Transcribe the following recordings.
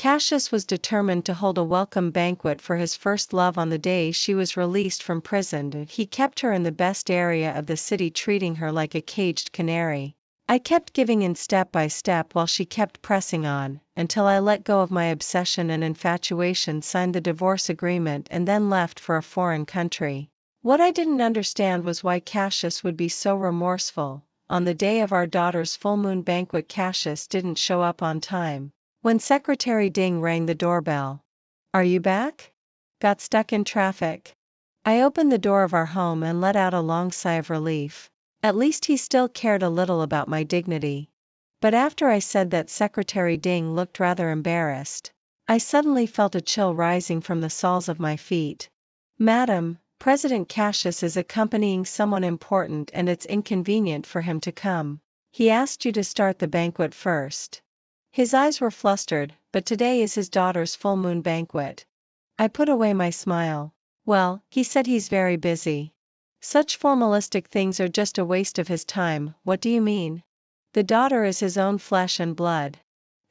Cassius was determined to hold a welcome banquet for his first love on the day she was released from prison. He kept her in the best area of the city, treating her like a caged canary. I kept giving in step by step while she kept pressing on, until I let go of my obsession and infatuation, signed the divorce agreement, and then left for a foreign country. What I didn't understand was why Cassius would be so remorseful. On the day of our daughter's full moon banquet, Cassius didn't show up on time. When Secretary Ding rang the doorbell. "Are you back? Got stuck in traffic." I opened the door of our home and let out a long sigh of relief. At least he still cared a little about my dignity. But after I said that, Secretary Ding looked rather embarrassed. I suddenly felt a chill rising from the soles of my feet. "Madam, President Cassius is accompanying someone important and it's inconvenient for him to come. He asked you to start the banquet first." His eyes were flustered, but today is his daughter's full moon banquet. I put away my smile. "Well, he said he's very busy. Such formalistic things are just a waste of his time." "What do you mean?" "The daughter is his own flesh and blood.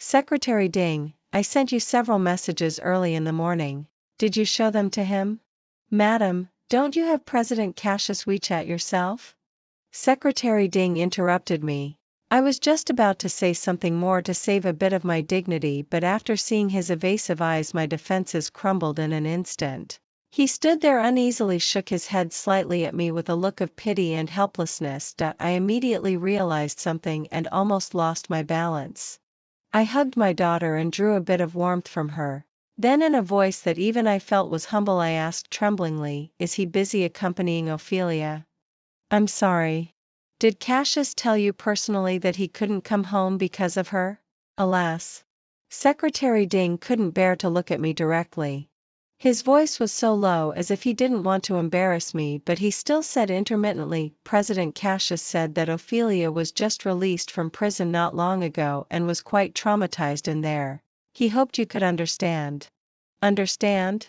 Secretary Ding, I sent you several messages early in the morning. Did you show them to him?" "Madam, don't you have President Cassius' WeChat yourself?" Secretary Ding interrupted me. I was just about to say something more to save a bit of my dignity, but after seeing his evasive eyes, my defenses crumbled in an instant. He stood there uneasily, shook his head slightly at me with a look of pity and helplessness. I immediately realized something and almost lost my balance. I hugged my daughter and drew a bit of warmth from her. Then, in a voice that even I felt was humble, I asked tremblingly, "Is he busy accompanying Ophelia?" "I'm sorry. Did Cassius tell you personally that he couldn't come home because of her?" "Alas." Secretary Ding couldn't bear to look at me directly. His voice was so low, as if he didn't want to embarrass me, but he still said intermittently, "President Cassius said that Ophelia was just released from prison not long ago and was quite traumatized in there. He hoped you could understand." "Understand?"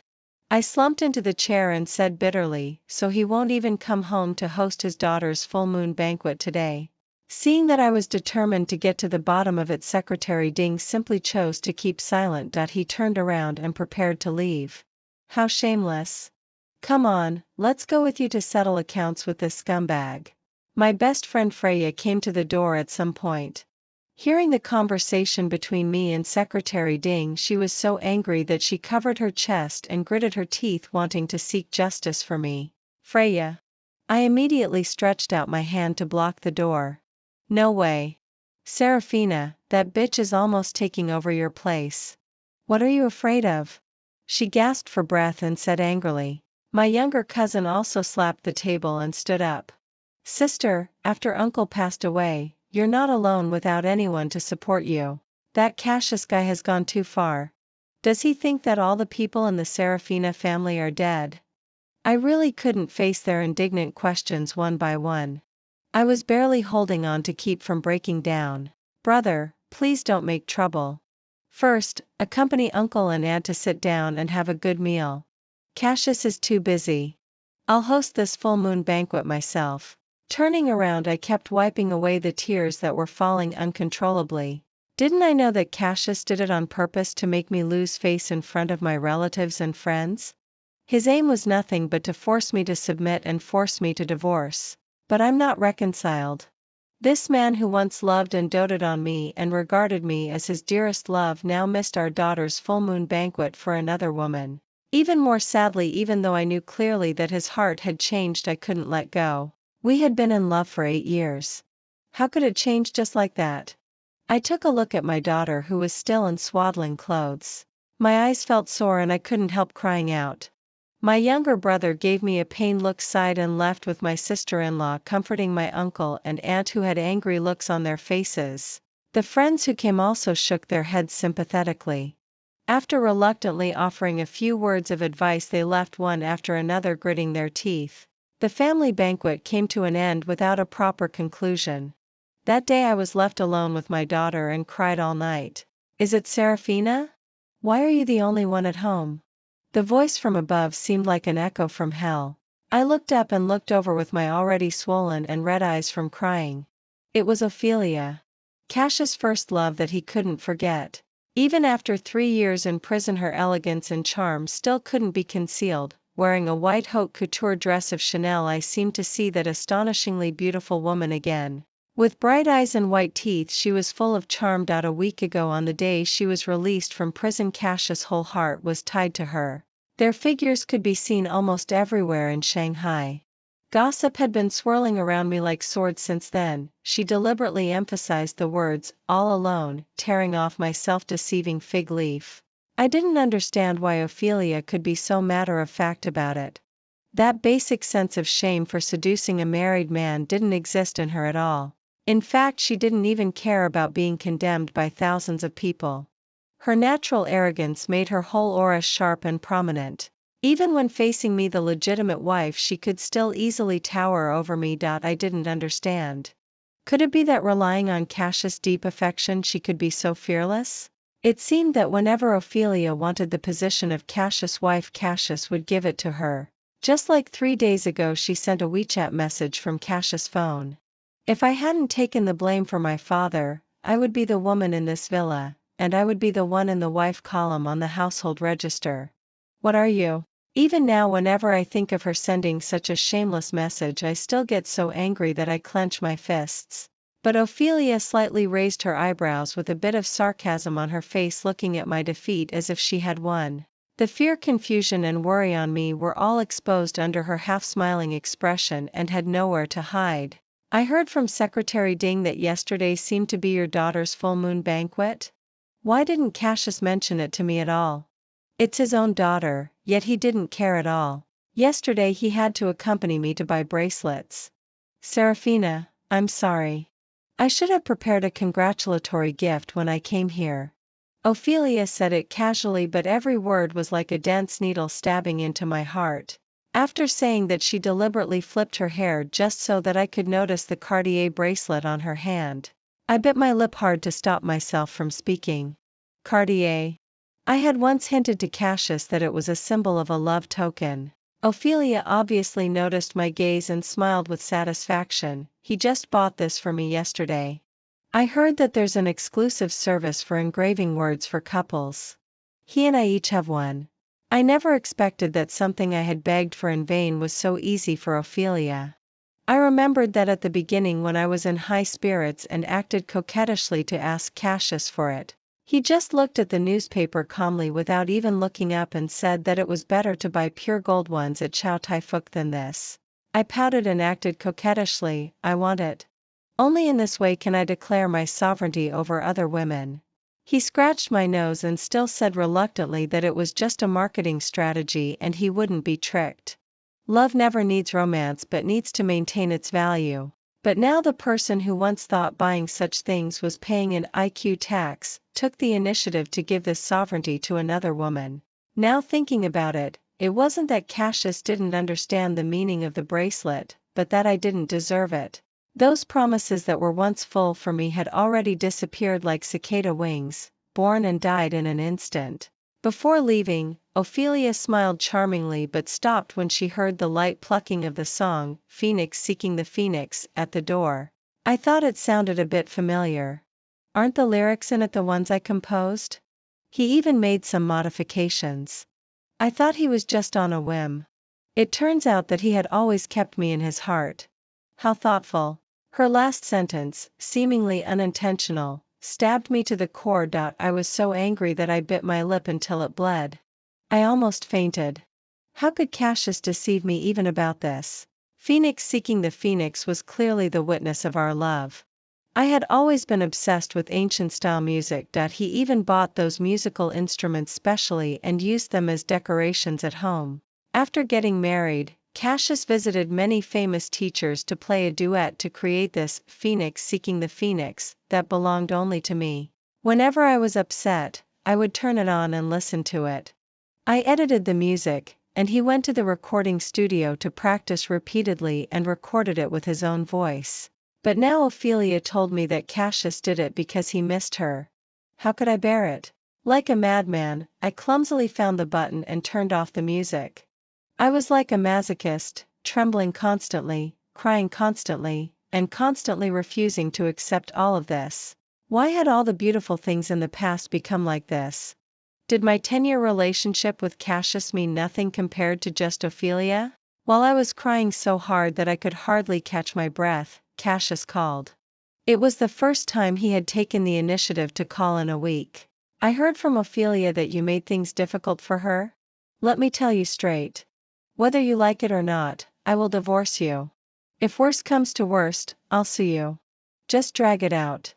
I slumped into the chair and said bitterly, "So he won't even come home to host his daughter's full moon banquet today?" Seeing that I was determined to get to the bottom of it, Secretary Ding simply chose to keep silent. He turned around and prepared to leave. How shameless. "Come on, let's go with you to settle accounts with this scumbag." My best friend Freya came to the door at some point. Hearing the conversation between me and Secretary Ding, she was so angry that she covered her chest and gritted her teeth, wanting to seek justice for me. "Freya." I immediately stretched out my hand to block the door. "No way. Serafina, that bitch is almost taking over your place." "What are you afraid of?" She gasped for breath and said angrily. My younger cousin also slapped the table and stood up. "Sister, after Uncle passed away, you're not alone without anyone to support you. That Cassius guy has gone too far. Does he think that all the people in the Serafina family are dead?" I really couldn't face their indignant questions one by one. I was barely holding on to keep from breaking down. "Brother, please don't make trouble. First, accompany Uncle and Aunt to sit down and have a good meal. Cassius is too busy. I'll host this full moon banquet myself." Turning around, I kept wiping away the tears that were falling uncontrollably. Didn't I know that Cassius did it on purpose to make me lose face in front of my relatives and friends? His aim was nothing but to force me to submit and force me to divorce. But I'm not reconciled. This man who once loved and doted on me and regarded me as his dearest love now missed our daughter's full moon banquet for another woman. Even more sadly, even though I knew clearly that his heart had changed, I couldn't let go. We had been in love for 8 years. How could it change just like that? I took a look at my daughter, who was still in swaddling clothes. My eyes felt sore and I couldn't help crying out. My younger brother gave me a pained look, sighed, and left with my sister-in-law comforting my uncle and aunt, who had angry looks on their faces. The friends who came also shook their heads sympathetically. After reluctantly offering a few words of advice, they left one after another, gritting their teeth. The family banquet came to an end without a proper conclusion. That day I was left alone with my daughter and cried all night. "Is it Serafina? Why are you the only one at home?" The voice from above seemed like an echo from hell. I looked up and looked over with my already swollen and red eyes from crying. It was Ophelia. Cassius' first love that he couldn't forget. Even after 3 years in prison her elegance and charm still couldn't be concealed. Wearing a white haute couture dress of Chanel I seemed to see that astonishingly beautiful woman again. With bright eyes and white teeth she was full of charm. A week ago on the day she was released from prison Cassius' whole heart was tied to her. Their figures could be seen almost everywhere in Shanghai. Gossip had been swirling around me like swords since then. She deliberately emphasized the words, all alone, tearing off my self-deceiving fig leaf. I didn't understand why Ophelia could be so matter-of-fact about it. That basic sense of shame for seducing a married man didn't exist in her at all. In fact, she didn't even care about being condemned by thousands of people. Her natural arrogance made her whole aura sharp and prominent. Even when facing me, the legitimate wife, she could still easily tower over me. I didn't understand. Could it be that relying on Cassius' deep affection she could be so fearless? It seemed that whenever Ophelia wanted the position of Cassius' wife, Cassius would give it to her. Just like 3 days ago she sent a WeChat message from Cassius' phone. If I hadn't taken the blame for my father, I would be the woman in this villa, and I would be the one in the wife column on the household register. What are you? Even now, whenever I think of her sending such a shameless message, I still get so angry that I clench my fists. But Ophelia slightly raised her eyebrows with a bit of sarcasm on her face, looking at my defeat as if she had won. The fear, confusion and worry on me were all exposed under her half-smiling expression and had nowhere to hide. I heard from Secretary Ding that yesterday seemed to be your daughter's full moon banquet. Why didn't Cassius mention it to me at all? It's his own daughter, yet he didn't care at all. Yesterday he had to accompany me to buy bracelets. Serafina, I'm sorry. I should have prepared a congratulatory gift when I came here. Ophelia said it casually, but every word was like a dense needle stabbing into my heart. After saying that, she deliberately flipped her hair just so that I could notice the Cartier bracelet on her hand. I bit my lip hard to stop myself from speaking. Cartier. I had once hinted to Cassius that it was a symbol of a love token. Ophelia obviously noticed my gaze and smiled with satisfaction. He just bought this for me yesterday. I heard that there's an exclusive service for engraving words for couples. He and I each have one. I never expected that something I had begged for in vain was so easy for Ophelia. I remembered that at the beginning when I was in high spirits and acted coquettishly to ask Cassius for it. He just looked at the newspaper calmly without even looking up and said that it was better to buy pure gold ones at Chow Tai Fook than this. I pouted and acted coquettishly, I want it. Only in this way can I declare my sovereignty over other women. He scratched my nose and still said reluctantly that it was just a marketing strategy and he wouldn't be tricked. Love never needs romance but needs to maintain its value. But now the person who once thought buying such things was paying an IQ tax, took the initiative to give this sovereignty to another woman. Now thinking about it, it wasn't that Cassius didn't understand the meaning of the bracelet, but that I didn't deserve it. Those promises that were once full for me had already disappeared like cicada wings, born and died in an instant. Before leaving, Ophelia smiled charmingly but stopped when she heard the light plucking of the song, Phoenix Seeking the Phoenix, at the door. I thought it sounded a bit familiar. Aren't the lyrics in it the ones I composed? He even made some modifications. I thought he was just on a whim. It turns out that he had always kept me in his heart. How thoughtful. Her last sentence, seemingly unintentional, stabbed me to the core. I was so angry that I bit my lip until it bled. I almost fainted. How could Cassius deceive me even about this? Phoenix Seeking the Phoenix was clearly the witness of our love. I had always been obsessed with ancient-style music. He even bought those musical instruments specially and used them as decorations at home. After getting married, Cassius visited many famous teachers to play a duet to create this Phoenix Seeking the Phoenix that belonged only to me. Whenever I was upset, I would turn it on and listen to it. I edited the music, and he went to the recording studio to practice repeatedly and recorded it with his own voice. But now Ophelia told me that Cassius did it because he missed her. How could I bear it? Like a madman, I clumsily found the button and turned off the music. I was like a masochist, trembling constantly, crying constantly, and constantly refusing to accept all of this. Why had all the beautiful things in the past become like this? Did my 10-year relationship with Cassius mean nothing compared to just Ophelia? While I was crying so hard that I could hardly catch my breath, Cassius called. It was the first time he had taken the initiative to call in a week. I heard from Ophelia that you made things difficult for her? Let me tell you straight. Whether you like it or not, I will divorce you. If worst comes to worst, I'll sue you. Just drag it out.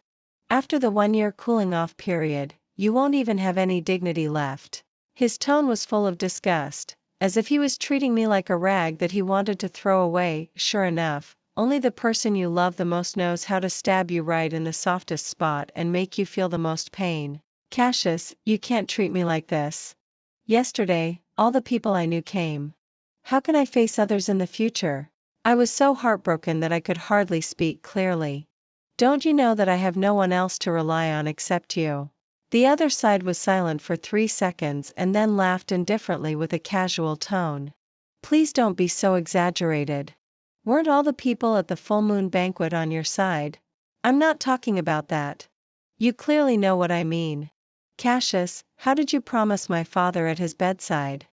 After the 1-year cooling off period, you won't even have any dignity left. His tone was full of disgust, as if he was treating me like a rag that he wanted to throw away. Sure enough, only the person you love the most knows how to stab you right in the softest spot and make you feel the most pain. Cassius, you can't treat me like this. Yesterday, all the people I knew came. How can I face others in the future? I was so heartbroken that I could hardly speak clearly. Don't you know that I have no one else to rely on except you? The other side was silent for 3 seconds and then laughed indifferently with a casual tone. Please don't be so exaggerated. Weren't all the people at the full moon banquet on your side? I'm not talking about that. You clearly know what I mean. Cassius, how did you promise my father at his bedside?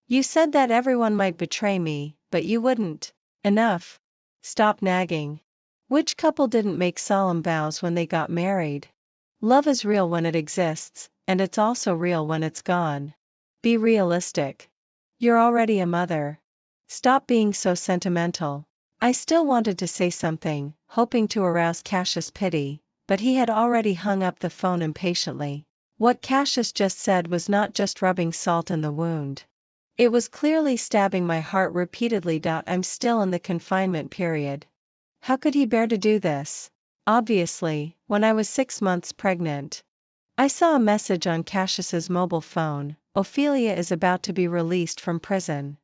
You said that everyone might betray me, but you wouldn't. Enough. Stop nagging. Which couple didn't make solemn vows when they got married? Love is real when it exists, and it's also real when it's gone. Be realistic. You're already a mother. Stop being so sentimental. I still wanted to say something, hoping to arouse Cassius' pity, but he had already hung up the phone impatiently. What Cassius just said was not just rubbing salt in the wound. It was clearly stabbing my heart repeatedly. I'm still in the confinement period. How could he bear to do this? Obviously, when I was 6 months pregnant. I saw a message on Cassius's mobile phone: Ophelia is about to be released from prison.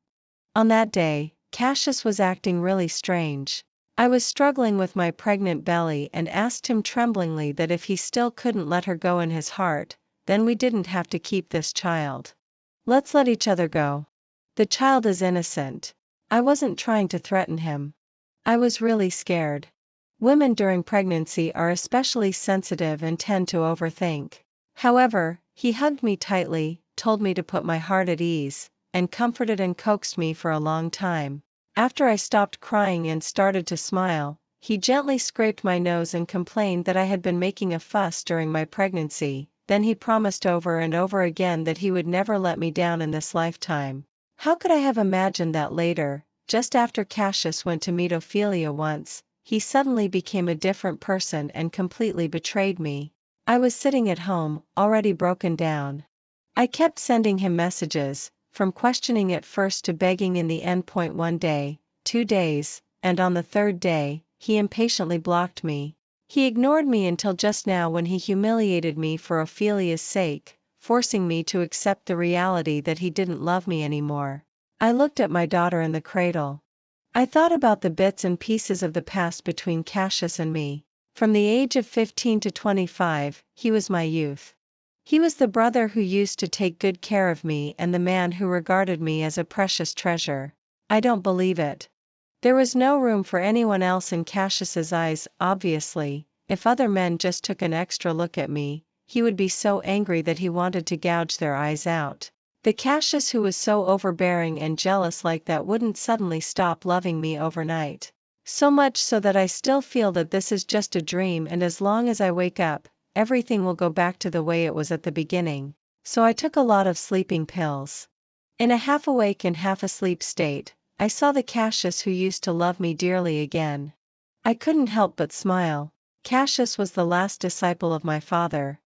On that day, Cassius was acting really strange. I was struggling with my pregnant belly and asked him tremblingly that if he still couldn't let her go in his heart, then we didn't have to keep this child. Let's let each other go. The child is innocent. I wasn't trying to threaten him. I was really scared. Women during pregnancy are especially sensitive and tend to overthink. However, he hugged me tightly, told me to put my heart at ease, and comforted and coaxed me for a long time. After I stopped crying and started to smile, he gently scraped my nose and complained that I had been making a fuss during my pregnancy. Then he promised over and over again that he would never let me down in this lifetime. How could I have imagined that later, just after Cassius went to meet Ophelia once, he suddenly became a different person and completely betrayed me? I was sitting at home, already broken down. I kept sending him messages, from questioning at first to begging in the end. 1 day, 2 days, and on the 3rd day, he impatiently blocked me. He ignored me until just now when he humiliated me for Ophelia's sake, forcing me to accept the reality that he didn't love me anymore. I looked at my daughter in the cradle. I thought about the bits and pieces of the past between Cassius and me. From the age of 15 to 25, he was my youth. He was the brother who used to take good care of me and the man who regarded me as a precious treasure. I don't believe it. There was no room for anyone else in Cassius's eyes. Obviously, if other men just took an extra look at me, he would be so angry that he wanted to gouge their eyes out. The Cassius who was so overbearing and jealous like that wouldn't suddenly stop loving me overnight. So much so that I still feel that this is just a dream, and as long as I wake up, everything will go back to the way it was at the beginning. So I took a lot of sleeping pills. In a half-awake and half-asleep state, I saw the Cassius who used to love me dearly again. I couldn't help but smile. Cassius was the last disciple of my father.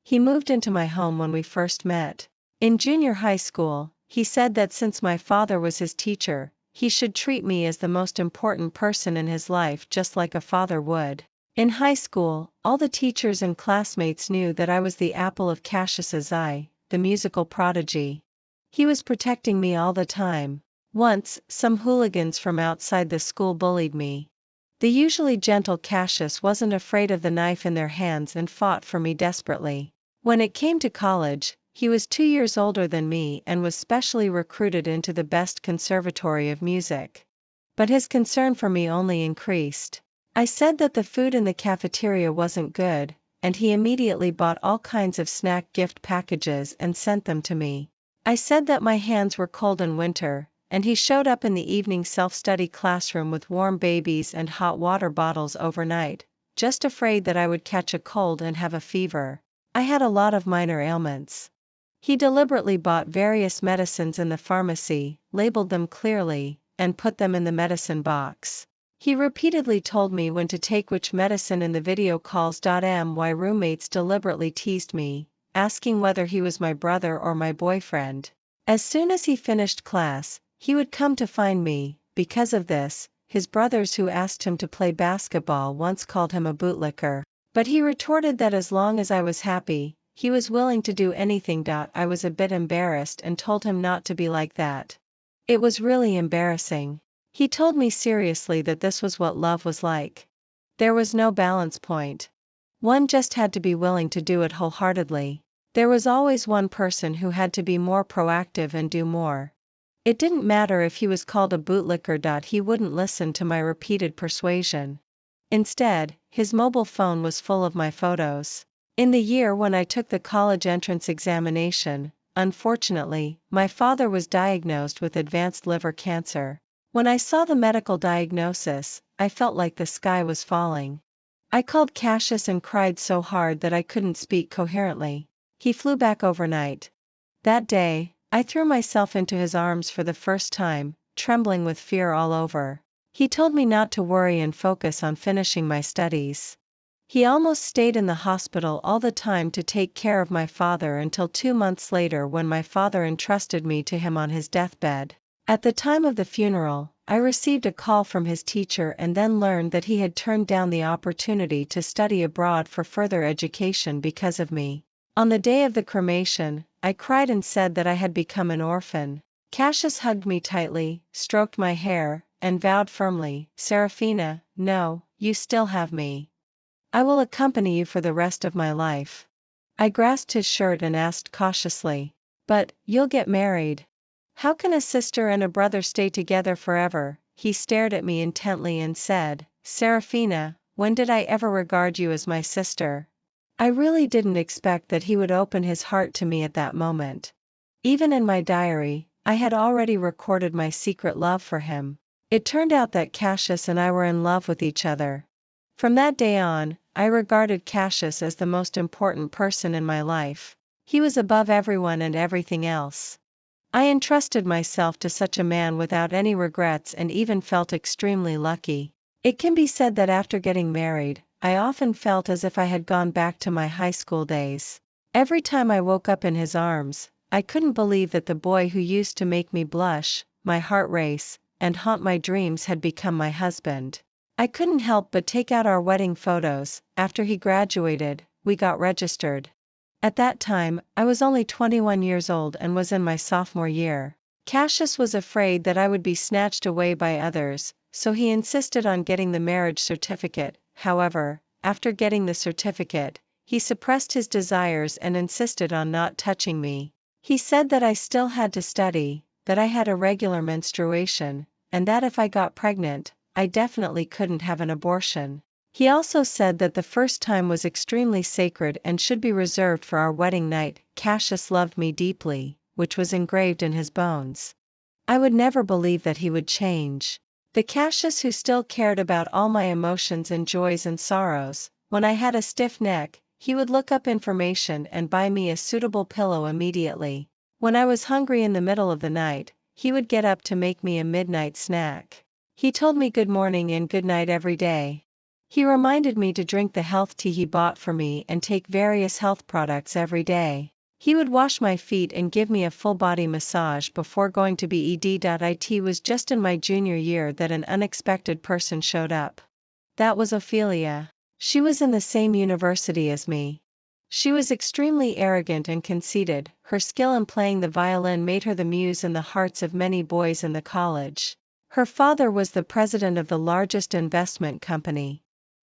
He moved into my home when we first met. In junior high school, he said that since my father was his teacher, he should treat me as the most important person in his life, just like a father would. In high school, all the teachers and classmates knew that I was the apple of Cassius's eye, the musical prodigy. He was protecting me all the time. Once, some hooligans from outside the school bullied me. The usually gentle Cassius wasn't afraid of the knife in their hands and fought for me desperately. When it came to college, he was 2 years older than me and was specially recruited into the best conservatory of music. But his concern for me only increased. I said that the food in the cafeteria wasn't good, and he immediately bought all kinds of snack gift packages and sent them to me. I said that my hands were cold in winter, and he showed up in the evening self-study classroom with warm babies and hot water bottles overnight, just afraid that I would catch a cold and have a fever. I had a lot of minor ailments. He deliberately bought various medicines in the pharmacy, labeled them clearly, and put them in the medicine box. He repeatedly told me when to take which medicine in the video calls. My roommates deliberately teased me, asking whether he was my brother or my boyfriend. As soon as he finished class, he would come to find me. Because of this, his brothers who asked him to play basketball once called him a bootlicker. But he retorted that as long as I was happy, he was willing to do anything. I was a bit embarrassed and told him not to be like that. It was really embarrassing. He told me seriously that this was what love was like. There was no balance point. One just had to be willing to do it wholeheartedly. There was always one person who had to be more proactive and do more. It didn't matter if he was called a bootlicker. He wouldn't listen to my repeated persuasion. Instead, his mobile phone was full of my photos. In the year when I took the college entrance examination, unfortunately, my father was diagnosed with advanced liver cancer. When I saw the medical diagnosis, I felt like the sky was falling. I called Cassius and cried so hard that I couldn't speak coherently. He flew back overnight. That day, I threw myself into his arms for the first time, trembling with fear all over. He told me not to worry and focus on finishing my studies. He almost stayed in the hospital all the time to take care of my father until 2 months later when my father entrusted me to him on his deathbed. At the time of the funeral, I received a call from his teacher and then learned that he had turned down the opportunity to study abroad for further education because of me. On the day of the cremation, I cried and said that I had become an orphan. Cassius hugged me tightly, stroked my hair, and vowed firmly, "Serafina, no, you still have me. I will accompany you for the rest of my life." I grasped his shirt and asked cautiously, "But, you'll get married. How can a sister and a brother stay together forever?" He stared at me intently and said, "Serafina, when did I ever regard you as my sister?" I really didn't expect that he would open his heart to me at that moment. Even in my diary, I had already recorded my secret love for him. It turned out that Cassius and I were in love with each other. From that day on, I regarded Cassius as the most important person in my life. He was above everyone and everything else. I entrusted myself to such a man without any regrets and even felt extremely lucky. It can be said that after getting married, I often felt as if I had gone back to my high school days. Every time I woke up in his arms, I couldn't believe that the boy who used to make me blush, my heart race, and haunt my dreams had become my husband. I couldn't help but take out our wedding photos. After he graduated, we got registered. At that time, I was only 21 years old and was in my sophomore year. Cassius was afraid that I would be snatched away by others, so he insisted on getting the marriage certificate. However, after getting the certificate, he suppressed his desires and insisted on not touching me. He said that I still had to study, that I had irregular menstruation, and that if I got pregnant, I definitely couldn't have an abortion. He also said that the first time was extremely sacred and should be reserved for our wedding night. Cassius loved me deeply, which was engraved in his bones. I would never believe that he would change. The Cassius who still cared about all my emotions and joys and sorrows. When I had a stiff neck, he would look up information and buy me a suitable pillow immediately. When I was hungry in the middle of the night, he would get up to make me a midnight snack. He told me good morning and good night every day. He reminded me to drink the health tea he bought for me and take various health products every day. He would wash my feet and give me a full-body massage before going to bed. It was just in my junior year that an unexpected person showed up. That was Ophelia. She was in the same university as me. She was extremely arrogant and conceited. Her skill in playing the violin made her the muse in the hearts of many boys in the college. Her father was the president of the largest investment company.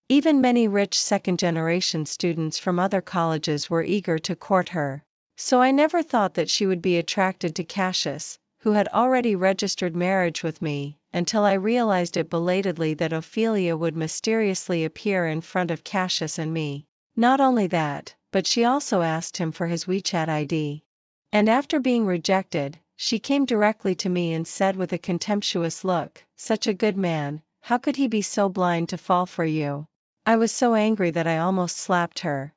Even many rich second-generation students from other colleges were eager to court her. So I never thought that she would be attracted to Cassius, who had already registered marriage with me, until I realized it belatedly that Ophelia would mysteriously appear in front of Cassius and me. Not only that, but she also asked him for his WeChat ID. And after being rejected, she came directly to me and said with a contemptuous look, "Such a good man, how could he be so blind to fall for you?" I was so angry that I almost slapped her.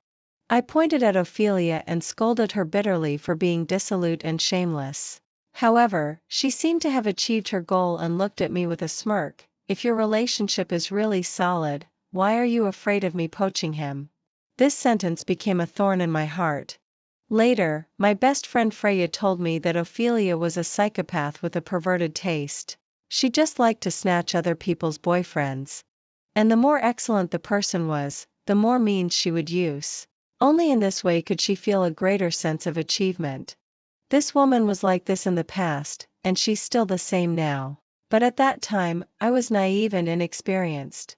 I pointed at Ophelia and scolded her bitterly for being dissolute and shameless. However, she seemed to have achieved her goal and looked at me with a smirk. "If your relationship is really solid, why are you afraid of me poaching him?" This sentence became a thorn in my heart. Later, my best friend Freya told me that Ophelia was a psychopath with a perverted taste. She just liked to snatch other people's boyfriends. And the more excellent the person was, the more means she would use. Only in this way could she feel a greater sense of achievement. This woman was like this in the past, and she's still the same now. But at that time, I was naive and inexperienced.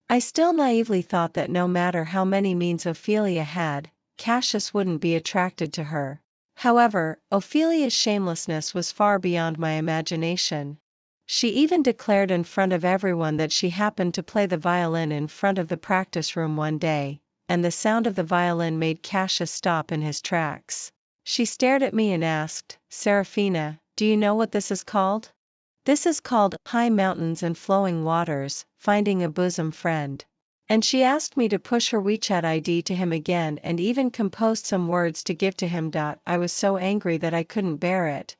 I still naively thought that no matter how many means Ophelia had, Cassius wouldn't be attracted to her. However, Ophelia's shamelessness was far beyond my imagination. She even declared in front of everyone that she happened to play the violin in front of the practice room one day, and the sound of the violin made Cassius stop in his tracks. She stared at me and asked, "Serafina, do you know what this is called?" "This is called High Mountains and Flowing Waters, Finding a Bosom Friend." And she asked me to push her WeChat ID to him again and even composed some words to give to him. I was so angry that I couldn't bear it.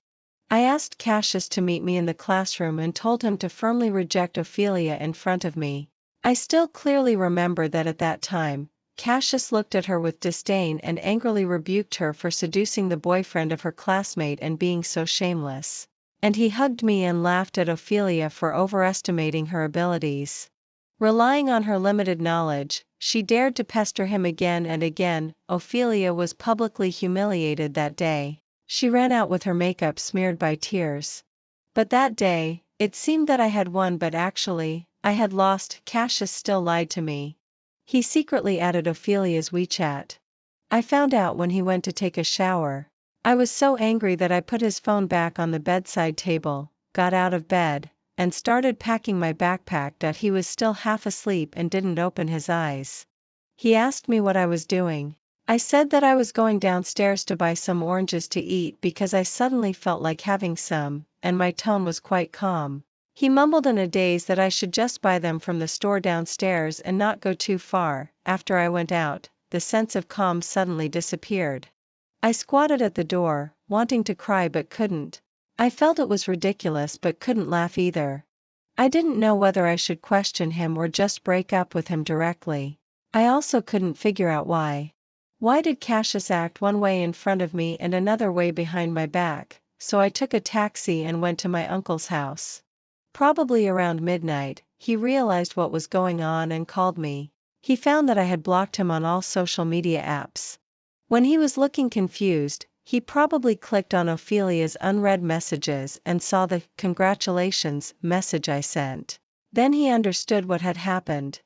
I asked Cassius to meet me in the classroom and told him to firmly reject Ophelia in front of me. I still clearly remember that at that time, Cassius looked at her with disdain and angrily rebuked her for seducing the boyfriend of her classmate and being so shameless. And he hugged me and laughed at Ophelia for overestimating her abilities. Relying on her limited knowledge, she dared to pester him again and again. Ophelia was publicly humiliated that day. She ran out with her makeup smeared by tears. But that day, it seemed that I had won, but actually, I had lost. Cassius still lied to me. He secretly added Ophelia's WeChat. I found out when he went to take a shower. I was so angry that I put his phone back on the bedside table, got out of bed, and started packing my backpack. He was still half asleep and didn't open his eyes. He asked me what I was doing. I said that I was going downstairs to buy some oranges to eat because I suddenly felt like having some, and my tone was quite calm. He mumbled in a daze that I should just buy them from the store downstairs and not go too far. After I went out, the sense of calm suddenly disappeared. I squatted at the door, wanting to cry but couldn't. I felt it was ridiculous but couldn't laugh either. I didn't know whether I should question him or just break up with him directly. I also couldn't figure out why. Why did Cassius act one way in front of me and another way behind my back? So I took a taxi and went to my uncle's house. Probably around midnight, he realized what was going on and called me. He found that I had blocked him on all social media apps. When he was looking confused, he probably clicked on Ophelia's unread messages and saw the "congratulations" message I sent. Then he understood what had happened.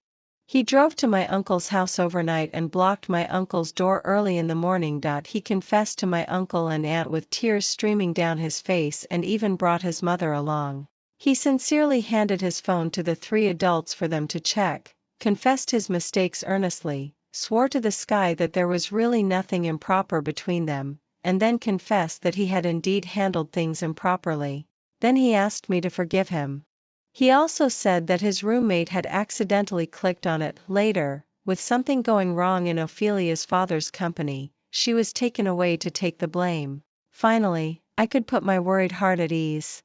He drove to my uncle's house overnight and blocked my uncle's door early in the morning. He confessed to my uncle and aunt with tears streaming down his face and even brought his mother along. He sincerely handed his phone to the three adults for them to check, confessed his mistakes earnestly, swore to the sky that there was really nothing improper between them, and then confessed that he had indeed handled things improperly. Then he asked me to forgive him. He also said that his roommate had accidentally clicked on it. Later, with something going wrong in Ophelia's father's company, she was taken away to take the blame. Finally, I could put my worried heart at ease.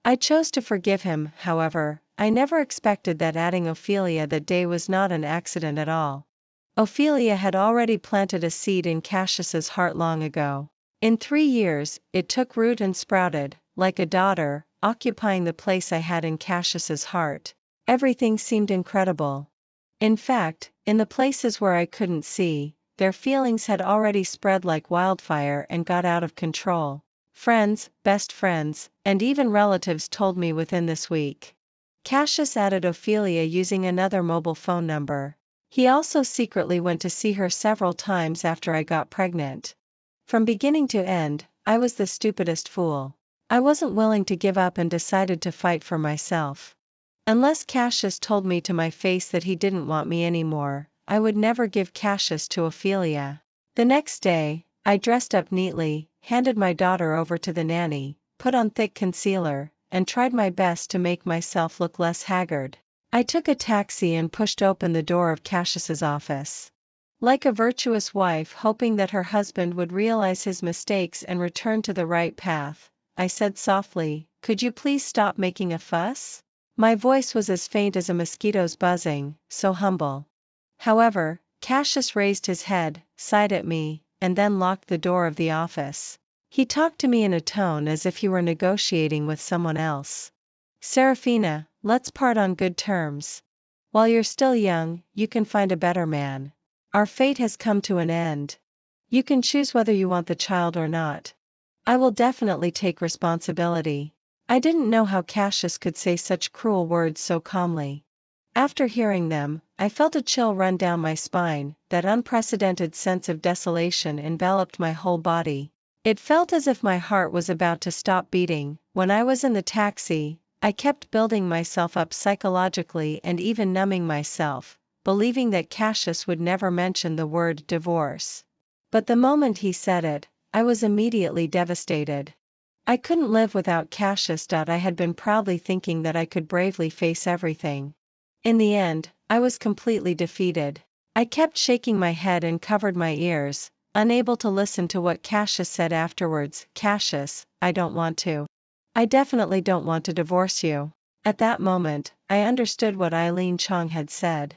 I chose to forgive him. However, I never expected that adding Ophelia that day was not an accident at all. Ophelia had already planted a seed in Cassius's heart long ago. In 3 years, it took root and sprouted, like a daughter, occupying the place I had in Cassius's heart. Everything seemed incredible. In fact, in the places where I couldn't see, their feelings had already spread like wildfire and got out of control. Friends, best friends, and even relatives told me within this week. Cassius added Ophelia using another mobile phone number. He also secretly went to see her several times after I got pregnant. From beginning to end, I was the stupidest fool. I wasn't willing to give up and decided to fight for myself. Unless Cassius told me to my face that he didn't want me anymore, I would never give Cassius to Ophelia. The next day, I dressed up neatly, handed my daughter over to the nanny, put on thick concealer, and tried my best to make myself look less haggard. I took a taxi and pushed open the door of Cassius's office. Like a virtuous wife hoping that her husband would realize his mistakes and return to the right path, I said softly, "Could you please stop making a fuss?" My voice was as faint as a mosquito's buzzing, so humble. However, Cassius raised his head, sighed at me, and then locked the door of the office. He talked to me in a tone as if he were negotiating with someone else. "Serafina, let's part on good terms. While you're still young, you can find a better man. Our fate has come to an end. You can choose whether you want the child or not. I will definitely take responsibility." I didn't know how Cassius could say such cruel words so calmly. After hearing them, I felt a chill run down my spine, that unprecedented sense of desolation enveloped my whole body. It felt as if my heart was about to stop beating. When I was in the taxi, I kept building myself up psychologically and even numbing myself, believing that Cassius would never mention the word divorce. But the moment he said it, I was immediately devastated. I couldn't live without Cassius. I had been proudly thinking that I could bravely face everything. In the end, I was completely defeated. I kept shaking my head and covered my ears, unable to listen to what Cassius said afterwards. "Cassius, I don't want to. I definitely don't want to divorce you." At that moment, I understood what Eileen Chong had said.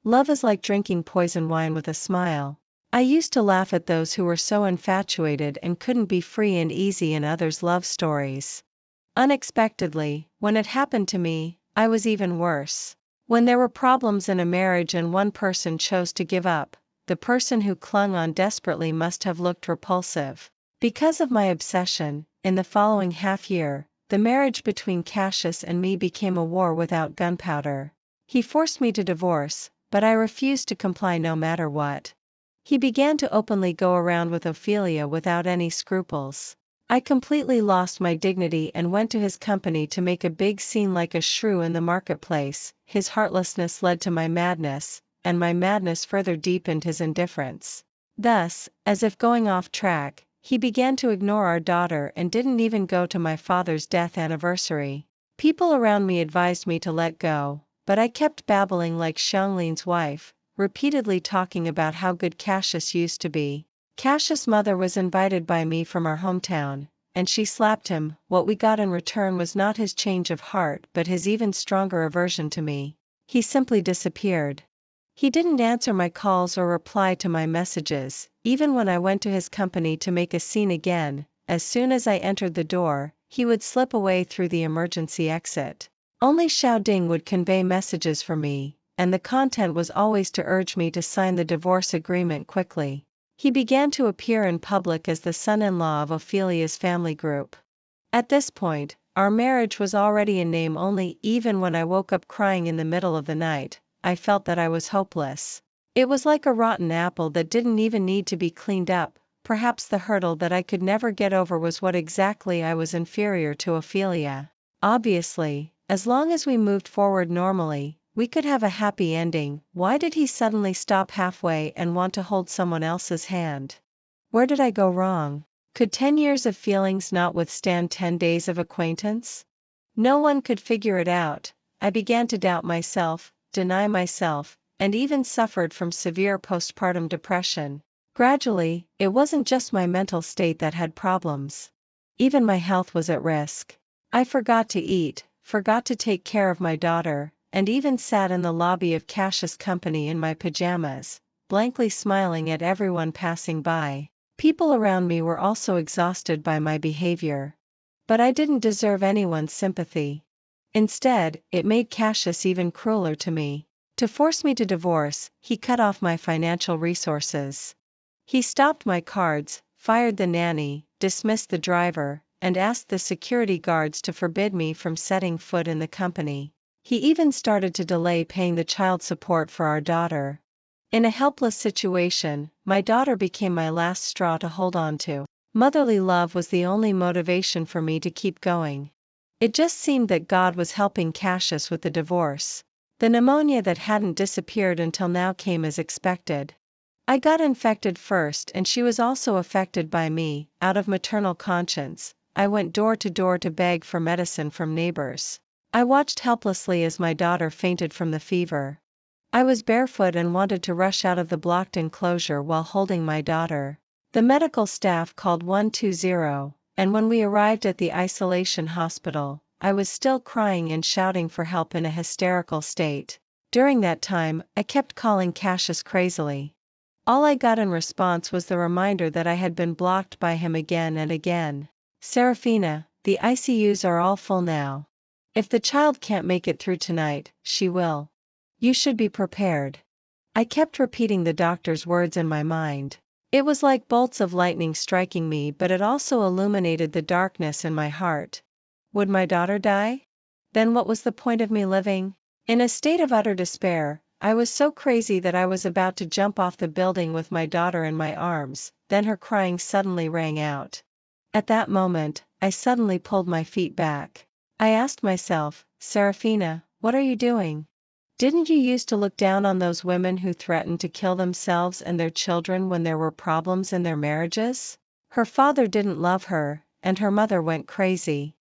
Love is like drinking poison wine with a smile. I used to laugh at those who were so infatuated and couldn't be free and easy in others' love stories. Unexpectedly, when it happened to me, I was even worse. When there were problems in a marriage and one person chose to give up, the person who clung on desperately must have looked repulsive. Because of my obsession, in the following half-year, the marriage between Cassius and me became a war without gunpowder. He forced me to divorce, but I refused to comply no matter what. He began to openly go around with Ophelia without any scruples. I completely lost my dignity and went to his company to make a big scene like a shrew in the marketplace. His heartlessness led to my madness, and my madness further deepened his indifference. Thus, as if going off track, he began to ignore our daughter and didn't even go to my father's death anniversary. People around me advised me to let go, but I kept babbling like Xiangling's wife, repeatedly talking about how good Cassius used to be. Cassius' mother was invited by me from our hometown, and she slapped him. What we got in return was not his change of heart but his even stronger aversion to me. He simply disappeared. He didn't answer my calls or reply to my messages, even when I went to his company to make a scene again. As soon as I entered the door, he would slip away through the emergency exit. Only Xiao Ding would convey messages for me, and the content was always to urge me to sign the divorce agreement quickly. He began to appear in public as the son-in-law of Ophelia's family group. At this point, our marriage was already in name only. Even when I woke up crying in the middle of the night, I felt that I was hopeless. It was like a rotten apple that didn't even need to be cleaned up. Perhaps the hurdle that I could never get over was what exactly I was inferior to Ophelia. Obviously, as long as we moved forward normally, we could have a happy ending. Why did he suddenly stop halfway and want to hold someone else's hand? Where did I go wrong? Could 10 years of feelings not withstand 10 days of acquaintance? No one could figure it out. I began to doubt myself, deny myself, and even suffered from severe postpartum depression. Gradually, it wasn't just my mental state that had problems. Even my health was at risk. I forgot to eat, forgot to take care of my daughter, and even sat in the lobby of Cassius' company in my pajamas, blankly smiling at everyone passing by. People around me were also exhausted by my behavior. But I didn't deserve anyone's sympathy. Instead, it made Cassius even crueler to me. To force me to divorce, he cut off my financial resources. He stopped my cards, fired the nanny, dismissed the driver, and asked the security guards to forbid me from setting foot in the company. He even started to delay paying the child support for our daughter. In a helpless situation, my daughter became my last straw to hold on to. Motherly love was the only motivation for me to keep going. It just seemed that God was helping Cassius with the divorce. The pneumonia that hadn't disappeared until now came as expected. I got infected first and she was also affected by me. Out of maternal conscience, I went door to door to beg for medicine from neighbors. I watched helplessly as my daughter fainted from the fever. I was barefoot and wanted to rush out of the blocked enclosure while holding my daughter. The medical staff called 120, and when we arrived at the isolation hospital, I was still crying and shouting for help in a hysterical state. During that time, I kept calling Cassius crazily. All I got in response was the reminder that I had been blocked by him again and again. Serafina, the ICUs are all full now. If the child can't make it through tonight, she will. You should be prepared. I kept repeating the doctor's words in my mind. It was like bolts of lightning striking me, but it also illuminated the darkness in my heart. Would my daughter die? Then what was the point of me living? In a state of utter despair, I was so crazy that I was about to jump off the building with my daughter in my arms, then her crying suddenly rang out. At that moment, I suddenly pulled my feet back. I asked myself, Serafina, what are you doing? Didn't you used to look down on those women who threatened to kill themselves and their children when there were problems in their marriages? Her father didn't love her, and her mother went crazy.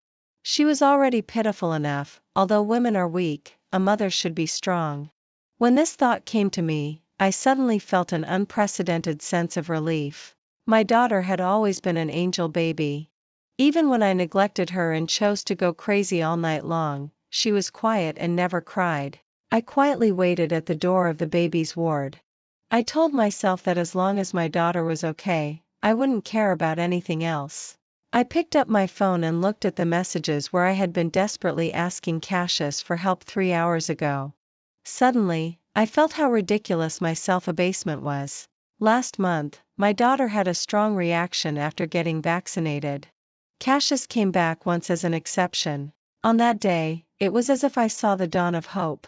She was already pitiful enough. Although women are weak, a mother should be strong. When this thought came to me, I suddenly felt an unprecedented sense of relief. My daughter had always been an angel baby. Even when I neglected her and chose to go crazy all night long, she was quiet and never cried. I quietly waited at the door of the baby's ward. I told myself that as long as my daughter was okay, I wouldn't care about anything else. I picked up my phone and looked at the messages where I had been desperately asking Cassius for help 3 hours ago. Suddenly, I felt how ridiculous my self-abasement was. Last month, my daughter had a strong reaction after getting vaccinated. Cassius came back once as an exception. On that day, it was as if I saw the dawn of hope.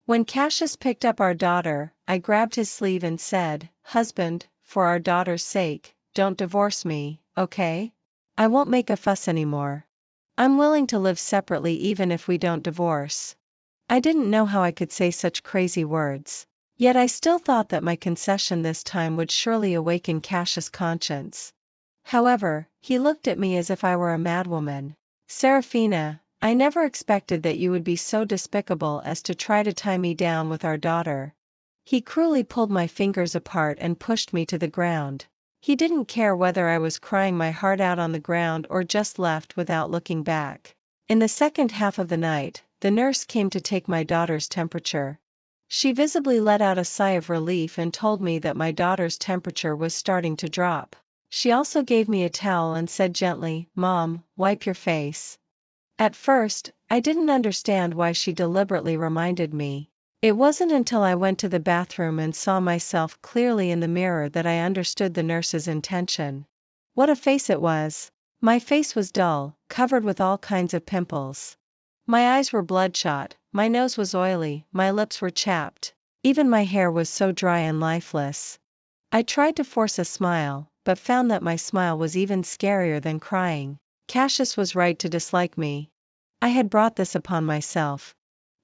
When Cassius picked up our daughter, I grabbed his sleeve and said, "Husband, for our daughter's sake, don't divorce me, okay? I won't make a fuss anymore. I'm willing to live separately even if we don't divorce." I didn't know how I could say such crazy words. Yet I still thought that my concession this time would surely awaken Cassius' conscience. However, he looked at me as if I were a madwoman. "Serafina, I never expected that you would be so despicable as to try to tie me down with our daughter." He cruelly pulled my fingers apart and pushed me to the ground. He didn't care whether I was crying my heart out on the ground or just left without looking back. In the second half of the night, the nurse came to take my daughter's temperature. She visibly let out a sigh of relief and told me that my daughter's temperature was starting to drop. She also gave me a towel and said gently, "Mom, wipe your face." At first, I didn't understand why she deliberately reminded me. It wasn't until I went to the bathroom and saw myself clearly in the mirror that I understood the nurse's intention. What a face it was! My face was dull, covered with all kinds of pimples. My eyes were bloodshot, my nose was oily, my lips were chapped. Even my hair was so dry and lifeless. I tried to force a smile, but found that my smile was even scarier than crying. Cassius was right to dislike me. I had brought this upon myself.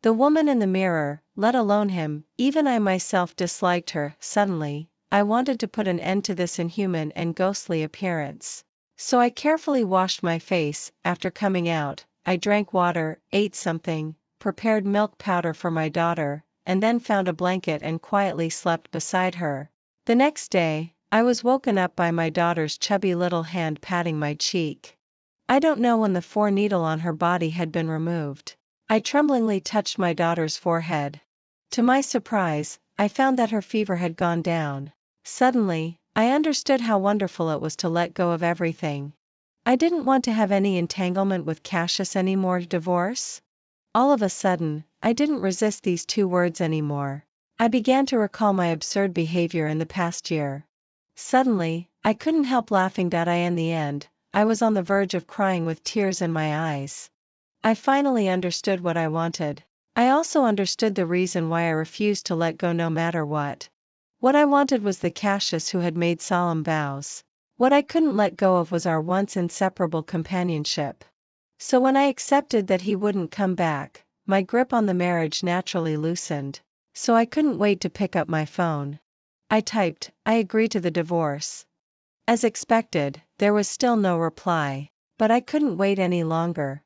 The woman in the mirror, let alone him, even I myself disliked her. Suddenly, I wanted to put an end to this inhuman and ghostly appearance. So I carefully washed my face. After coming out, I drank water, ate something, prepared milk powder for my daughter, and then found a blanket and quietly slept beside her. The next day, I was woken up by my daughter's chubby little hand patting my cheek. I don't know when the 4-needle on her body had been removed. I tremblingly touched my daughter's forehead. To my surprise, I found that her fever had gone down. Suddenly, I understood how wonderful it was to let go of everything. I didn't want to have any entanglement with Cassius anymore. Divorce? All of a sudden, I didn't resist these 2 words anymore. I began to recall my absurd behavior in the past year. Suddenly, I couldn't help laughing. In the end, I was on the verge of crying with tears in my eyes. I finally understood what I wanted. I also understood the reason why I refused to let go no matter what. What I wanted was the Cassius who had made solemn vows. What I couldn't let go of was our once inseparable companionship. So when I accepted that he wouldn't come back, my grip on the marriage naturally loosened. So I couldn't wait to pick up my phone. I typed, "I agree to the divorce." As expected, there was still no reply. But I couldn't wait any longer.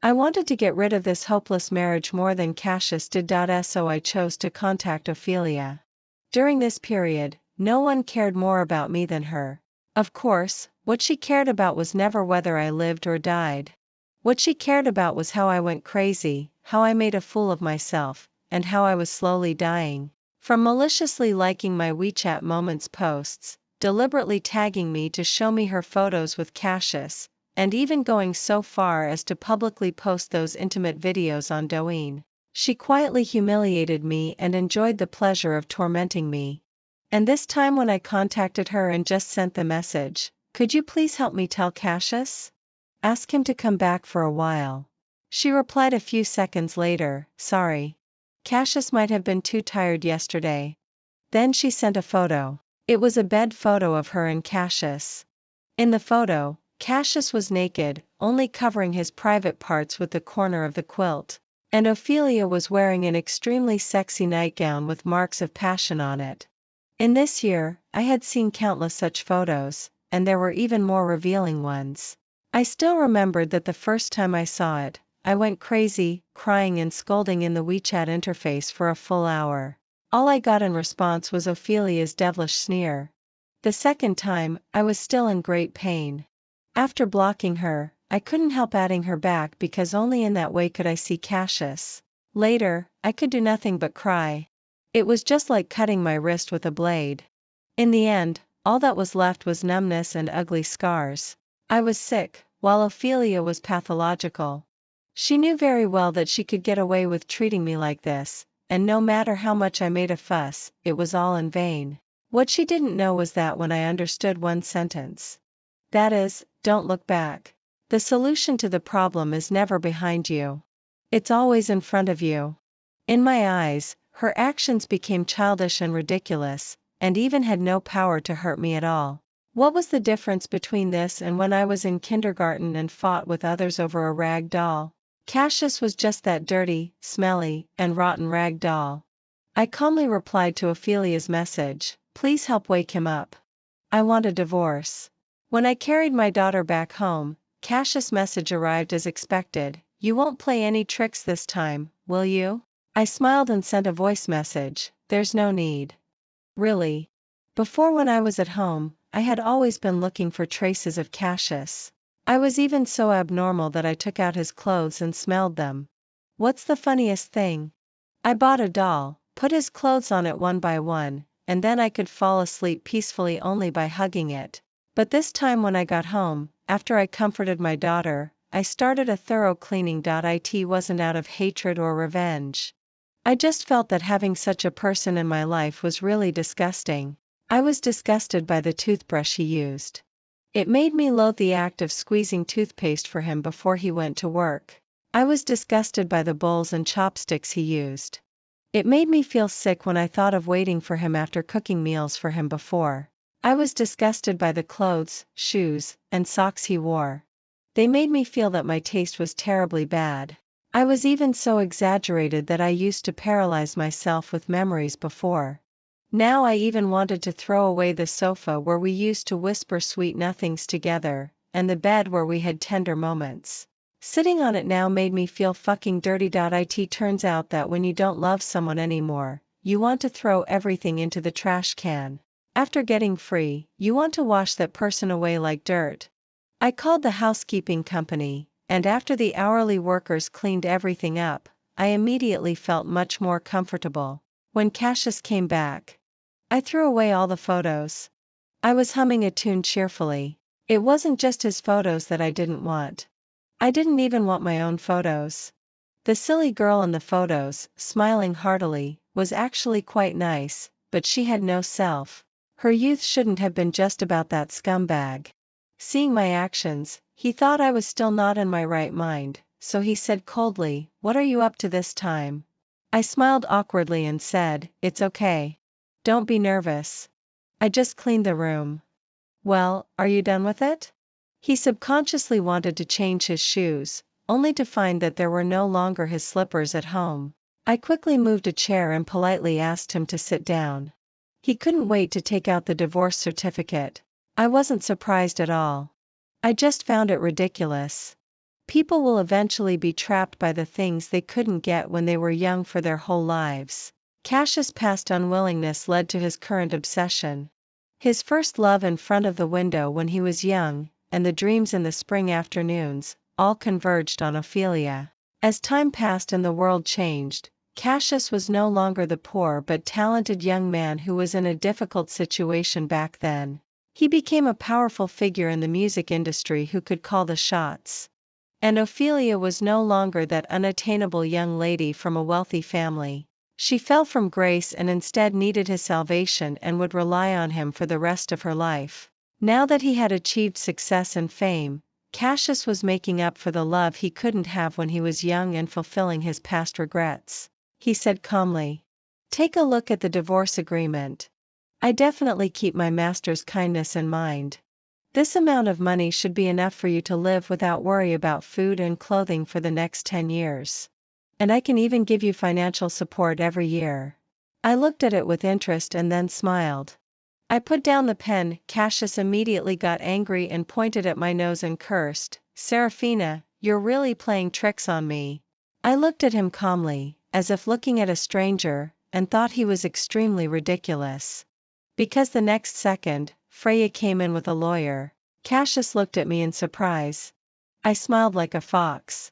I wanted to get rid of this hopeless marriage more than Cassius did. So I chose to contact Ophelia. During this period, no one cared more about me than her. Of course, what she cared about was never whether I lived or died. What she cared about was how I went crazy, how I made a fool of myself, and how I was slowly dying. From maliciously liking my WeChat Moments posts, deliberately tagging me to show me her photos with Cassius, and even going so far as to publicly post those intimate videos on Douyin. She quietly humiliated me and enjoyed the pleasure of tormenting me. And this time when I contacted her and just sent the message, "Could you please help me tell Cassius? Ask him to come back for a while." She replied a few seconds later, "Sorry. Cassius might have been too tired yesterday." Then she sent a photo. It was a bed photo of her and Cassius. In the photo, Cassius was naked, only covering his private parts with the corner of the quilt. And Ophelia was wearing an extremely sexy nightgown with marks of passion on it. In this year, I had seen countless such photos, and there were even more revealing ones. I still remembered that the first time I saw it, I went crazy, crying and scolding in the WeChat interface for a full hour. All I got in response was Ophelia's devilish sneer. The second time, I was still in great pain. After blocking her, I couldn't help adding her back because only in that way could I see Cassius. Later, I could do nothing but cry. It was just like cutting my wrist with a blade. In the end, all that was left was numbness and ugly scars. I was sick, while Ophelia was pathological. She knew very well that she could get away with treating me like this, and no matter how much I made a fuss, it was all in vain. What she didn't know was that when I understood one sentence. That is, don't look back. The solution to the problem is never behind you. It's always in front of you. In my eyes, her actions became childish and ridiculous, and even had no power to hurt me at all. What was the difference between this and when I was in kindergarten and fought with others over a rag doll? Cassius was just that dirty, smelly, and rotten rag doll. I calmly replied to Ophelia's message, "Please help wake him up. I want a divorce." When I carried my daughter back home, Cassius' message arrived as expected, "You won't play any tricks this time, will you?" I smiled and sent a voice message, "There's no need." Really. Before, when I was at home, I had always been looking for traces of Cassius. I was even so abnormal that I took out his clothes and smelled them. What's the funniest thing? I bought a doll, put his clothes on it one by one, and then I could fall asleep peacefully only by hugging it. But this time when I got home, after I comforted my daughter, I started a thorough cleaning. It wasn't out of hatred or revenge. I just felt that having such a person in my life was really disgusting. I was disgusted by the toothbrush he used. It made me loathe the act of squeezing toothpaste for him before he went to work. I was disgusted by the bowls and chopsticks he used. It made me feel sick when I thought of waiting for him after cooking meals for him before. I was disgusted by the clothes, shoes, and socks he wore. They made me feel that my taste was terribly bad. I was even so exaggerated that I used to paralyze myself with memories before. Now I even wanted to throw away the sofa where we used to whisper sweet nothings together, and the bed where we had tender moments. Sitting on it now made me feel fucking dirty. It turns out that when you don't love someone anymore, you want to throw everything into the trash can. After getting free, you want to wash that person away like dirt. I called the housekeeping company, and after the hourly workers cleaned everything up, I immediately felt much more comfortable. When Cassius came back, I threw away all the photos. I was humming a tune cheerfully. It wasn't just his photos that I didn't want. I didn't even want my own photos. The silly girl in the photos, smiling heartily, was actually quite nice, but she had no self. Her youth shouldn't have been just about that scumbag. Seeing my actions, he thought I was still not in my right mind, so he said coldly, "What are you up to this time?" I smiled awkwardly and said, "It's okay. Don't be nervous. I just cleaned the room." "Well, are you done with it?" He subconsciously wanted to change his shoes, only to find that there were no longer his slippers at home. I quickly moved a chair and politely asked him to sit down. He couldn't wait to take out the divorce certificate. I wasn't surprised at all. I just found it ridiculous. People will eventually be trapped by the things they couldn't get when they were young for their whole lives. Cassius' past unwillingness led to his current obsession. His first love in front of the window when he was young, and the dreams in the spring afternoons, all converged on Ophelia. As time passed and the world changed, Cassius was no longer the poor but talented young man who was in a difficult situation back then. He became a powerful figure in the music industry who could call the shots. And Ophelia was no longer that unattainable young lady from a wealthy family. She fell from grace and instead needed his salvation and would rely on him for the rest of her life. Now that he had achieved success and fame, Cassius was making up for the love he couldn't have when he was young and fulfilling his past regrets. He said calmly, "Take a look at the divorce agreement. I definitely keep my master's kindness in mind. This amount of money should be enough for you to live without worry about food and clothing for the next 10 years. And I can even give you financial support every year." I looked at it with interest and then smiled. I put down the pen. Cassius immediately got angry and pointed at my nose and cursed, "Serafina, you're really playing tricks on me." I looked at him calmly, as if looking at a stranger, and thought he was extremely ridiculous. Because the next second, Freya came in with a lawyer. Cassius looked at me in surprise. I smiled like a fox.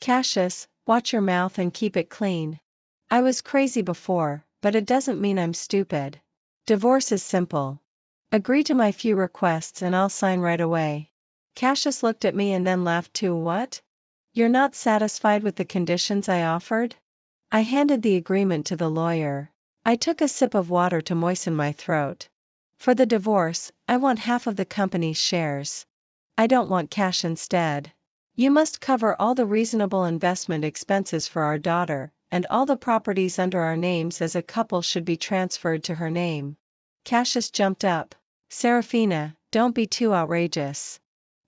"Cassius, watch your mouth and keep it clean. I was crazy before, but it doesn't mean I'm stupid. Divorce is simple. Agree to my few requests and I'll sign right away." Cassius looked at me and then laughed too. "What? You're not satisfied with the conditions I offered?" I handed the agreement to the lawyer. I took a sip of water to moisten my throat. "For the divorce, I want half of the company's shares. I don't want cash instead. You must cover all the reasonable investment expenses for our daughter, and all the properties under our names as a couple should be transferred to her name." Cassius jumped up. "Serafina, don't be too outrageous."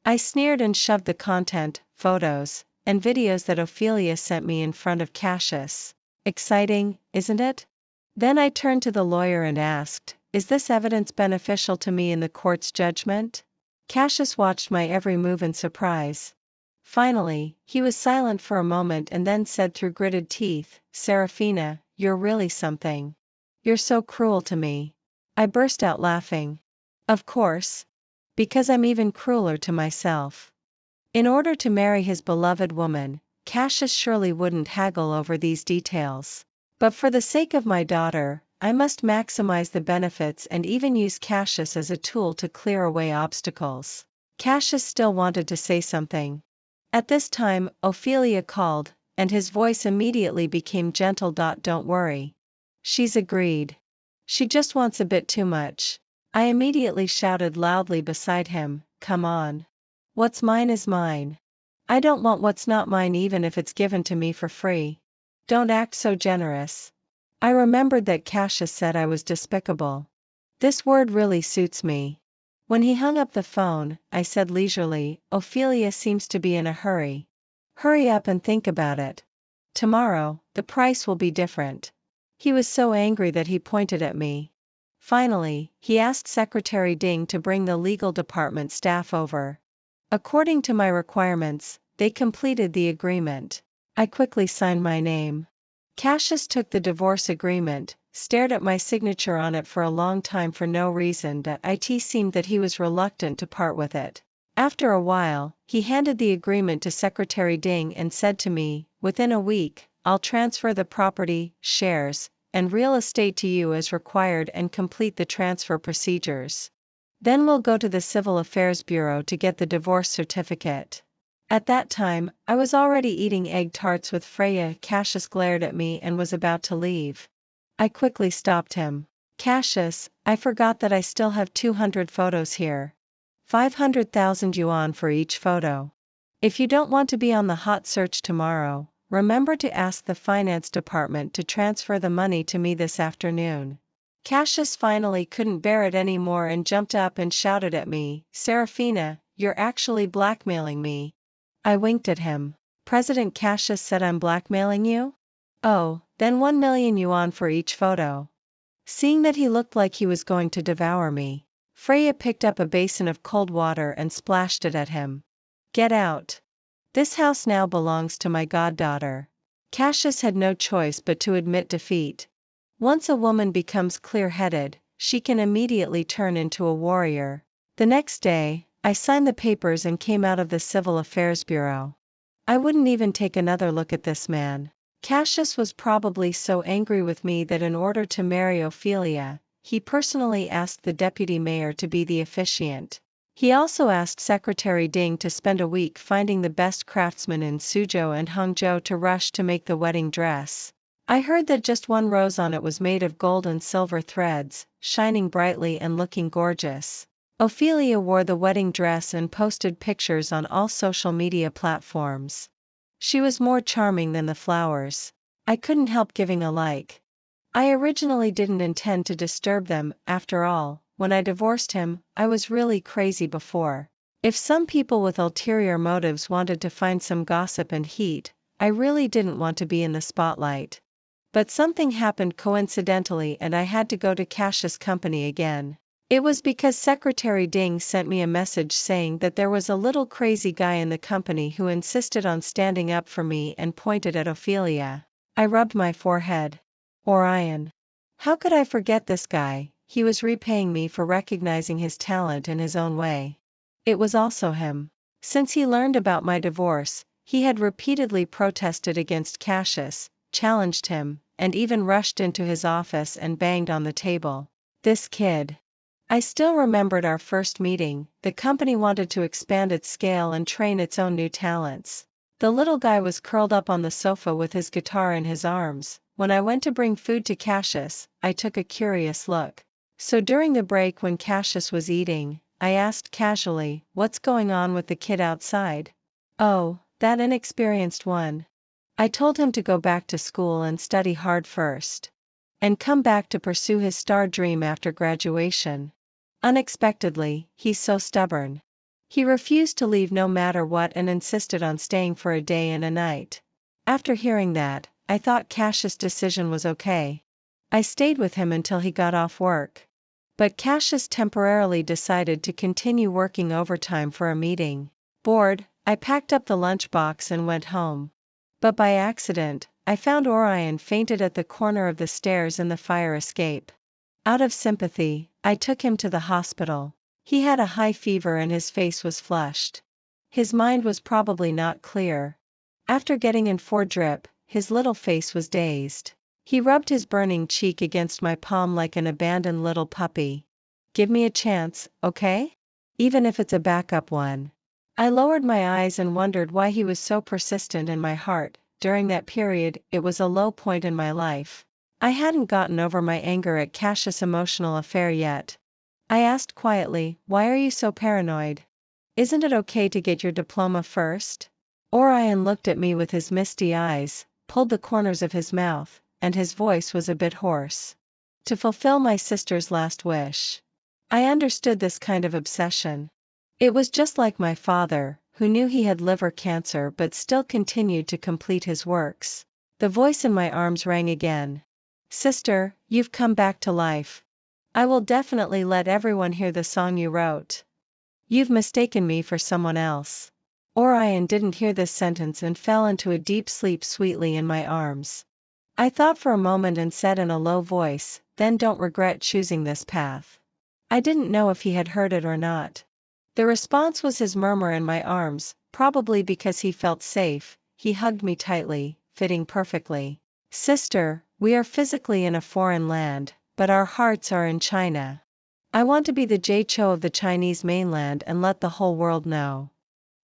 I sneered and shoved the content, photos, and videos that Ophelia sent me in front of Cassius. "Exciting, isn't it?" Then I turned to the lawyer and asked, "Is this evidence beneficial to me in the court's judgment?" Cassius watched my every move in surprise. Finally, he was silent for a moment and then said through gritted teeth, "Serafina, you're really something. You're so cruel to me." I burst out laughing. Of course. Because I'm even crueler to myself. In order to marry his beloved woman, Cassius surely wouldn't haggle over these details. But for the sake of my daughter, I must maximize the benefits and even use Cassius as a tool to clear away obstacles. Cassius still wanted to say something. At this time, Ophelia called, and his voice immediately became gentle. "Don't worry. She's agreed. She just wants a bit too much." I immediately shouted loudly beside him, "Come on. What's mine is mine. I don't want what's not mine even if it's given to me for free. Don't act so generous." I remembered that Cassius said I was despicable. This word really suits me. When he hung up the phone, I said leisurely, "Ophelia seems to be in a hurry. Hurry up and think about it. Tomorrow, the price will be different." He was so angry that he pointed at me. Finally, he asked Secretary Ding to bring the legal department staff over. According to my requirements, they completed the agreement. I quickly signed my name. Cassius took the divorce agreement, stared at my signature on it for a long time for no reason. It seemed that he was reluctant to part with it. After a while, he handed the agreement to Secretary Ding and said to me, "Within a week, I'll transfer the property, shares, and real estate to you as required and complete the transfer procedures. Then we'll go to the Civil Affairs Bureau to get the divorce certificate." At that time, I was already eating egg tarts with Freya. Cassius glared at me and was about to leave. I quickly stopped him. "Cassius, I forgot that I still have 200 photos here. 500,000 yuan for each photo. If you don't want to be on the hot search tomorrow, remember to ask the finance department to transfer the money to me this afternoon." Cassius finally couldn't bear it anymore and jumped up and shouted at me, "Serafina, you're actually blackmailing me." I winked at him. President Cassius said I'm blackmailing you? Oh, then 1 million yuan for each photo. Seeing that he looked like he was going to devour me, Freya picked up a basin of cold water and splashed it at him. Get out. This house now belongs to my goddaughter. Cassius had no choice but to admit defeat. Once a woman becomes clear-headed, she can immediately turn into a warrior. The next day, I signed the papers and came out of the Civil Affairs Bureau. I wouldn't even take another look at this man. Cassius was probably so angry with me that in order to marry Ophelia, he personally asked the deputy mayor to be the officiant. He also asked Secretary Ding to spend a week finding the best craftsmen in Suzhou and Hangzhou to rush to make the wedding dress. I heard that just one rose on it was made of gold and silver threads, shining brightly and looking gorgeous. Ophelia wore the wedding dress and posted pictures on all social media platforms. She was more charming than the flowers. I couldn't help giving a like. I originally didn't intend to disturb them, after all, when I divorced him, I was really crazy before. If some people with ulterior motives wanted to find some gossip and heat, I really didn't want to be in the spotlight. But something happened coincidentally and I had to go to Cassius' company again. It was because Secretary Ding sent me a message saying that there was a little crazy guy in the company who insisted on standing up for me and pointed at Ophelia. I rubbed my forehead. Orion. How could I forget this guy? He was repaying me for recognizing his talent in his own way. It was also him. Since he learned about my divorce, he had repeatedly protested against Cassius, challenged him, and even rushed into his office and banged on the table. This kid. I still remembered our first meeting. The company wanted to expand its scale and train its own new talents. The little guy was curled up on the sofa with his guitar in his arms. When I went to bring food to Cassius, I took a curious look. So during the break when Cassius was eating, I asked casually, "What's going on with the kid outside?" "Oh, that inexperienced one." I told him to go back to school and study hard first. And come back to pursue his star dream after graduation. Unexpectedly, he's so stubborn. He refused to leave no matter what and insisted on staying for a day and a night. After hearing that, I thought Cassius' decision was okay. I stayed with him until he got off work. But Cassius temporarily decided to continue working overtime for a meeting. Bored, I packed up the lunchbox and went home. But by accident, I found Orion fainted at the corner of the stairs in the fire escape. Out of sympathy, I took him to the hospital. He had a high fever and his face was flushed. His mind was probably not clear. After getting in for drip, his little face was dazed. He rubbed his burning cheek against my palm like an abandoned little puppy. Give me a chance, okay? Even if it's a backup one. I lowered my eyes and wondered why he was so persistent in my heart. During that period, it was a low point in my life. I hadn't gotten over my anger at Cassius' emotional affair yet. I asked quietly, "Why are you so paranoid? Isn't it okay to get your diploma first?" Orion looked at me with his misty eyes, pulled the corners of his mouth, and his voice was a bit hoarse. To fulfill my sister's last wish. I understood this kind of obsession. It was just like my father, who knew he had liver cancer but still continued to complete his works. The voice in my arms rang again. "Sister, you've come back to life. I will definitely let everyone hear the song you wrote. You've mistaken me for someone else." Orion didn't hear this sentence and fell into a deep sleep sweetly in my arms. I thought for a moment and said in a low voice, "Then don't regret choosing this path." I didn't know if he had heard it or not. The response was his murmur in my arms, probably because he felt safe. He hugged me tightly, fitting perfectly. "Sister, we are physically in a foreign land, but our hearts are in China. I want to be the Jay Chou of the Chinese mainland and let the whole world know."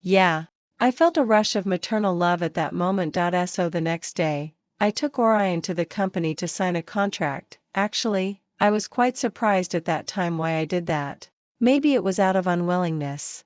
Yeah. I felt a rush of maternal love at that moment. So the next day, I took Orion to the company to sign a contract. Actually, I was quite surprised at that time why I did that. Maybe it was out of unwillingness.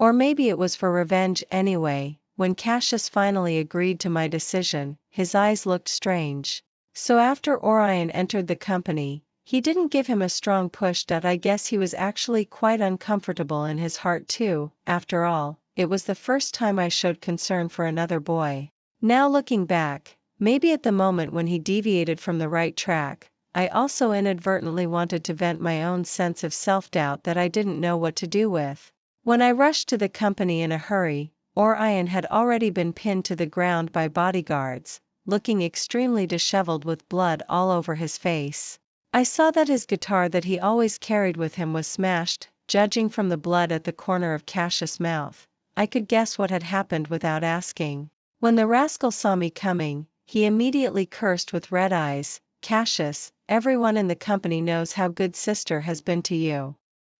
Or maybe it was for revenge anyway. When Cassius finally agreed to my decision, his eyes looked strange. So after Orion entered the company, he didn't give him a strong push. I guess he was actually quite uncomfortable in his heart too. After all, it was the first time I showed concern for another boy. Now looking back, maybe at the moment when he deviated from the right track, I also inadvertently wanted to vent my own sense of self-doubt that I didn't know what to do with. When I rushed to the company in a hurry, Orion had already been pinned to the ground by bodyguards, looking extremely disheveled with blood all over his face. I saw that his guitar that he always carried with him was smashed. Judging from the blood at the corner of Cassius' mouth, I could guess what had happened without asking. When the rascal saw me coming, he immediately cursed with red eyes. "Cassius, everyone in the company knows how good sister has been to you.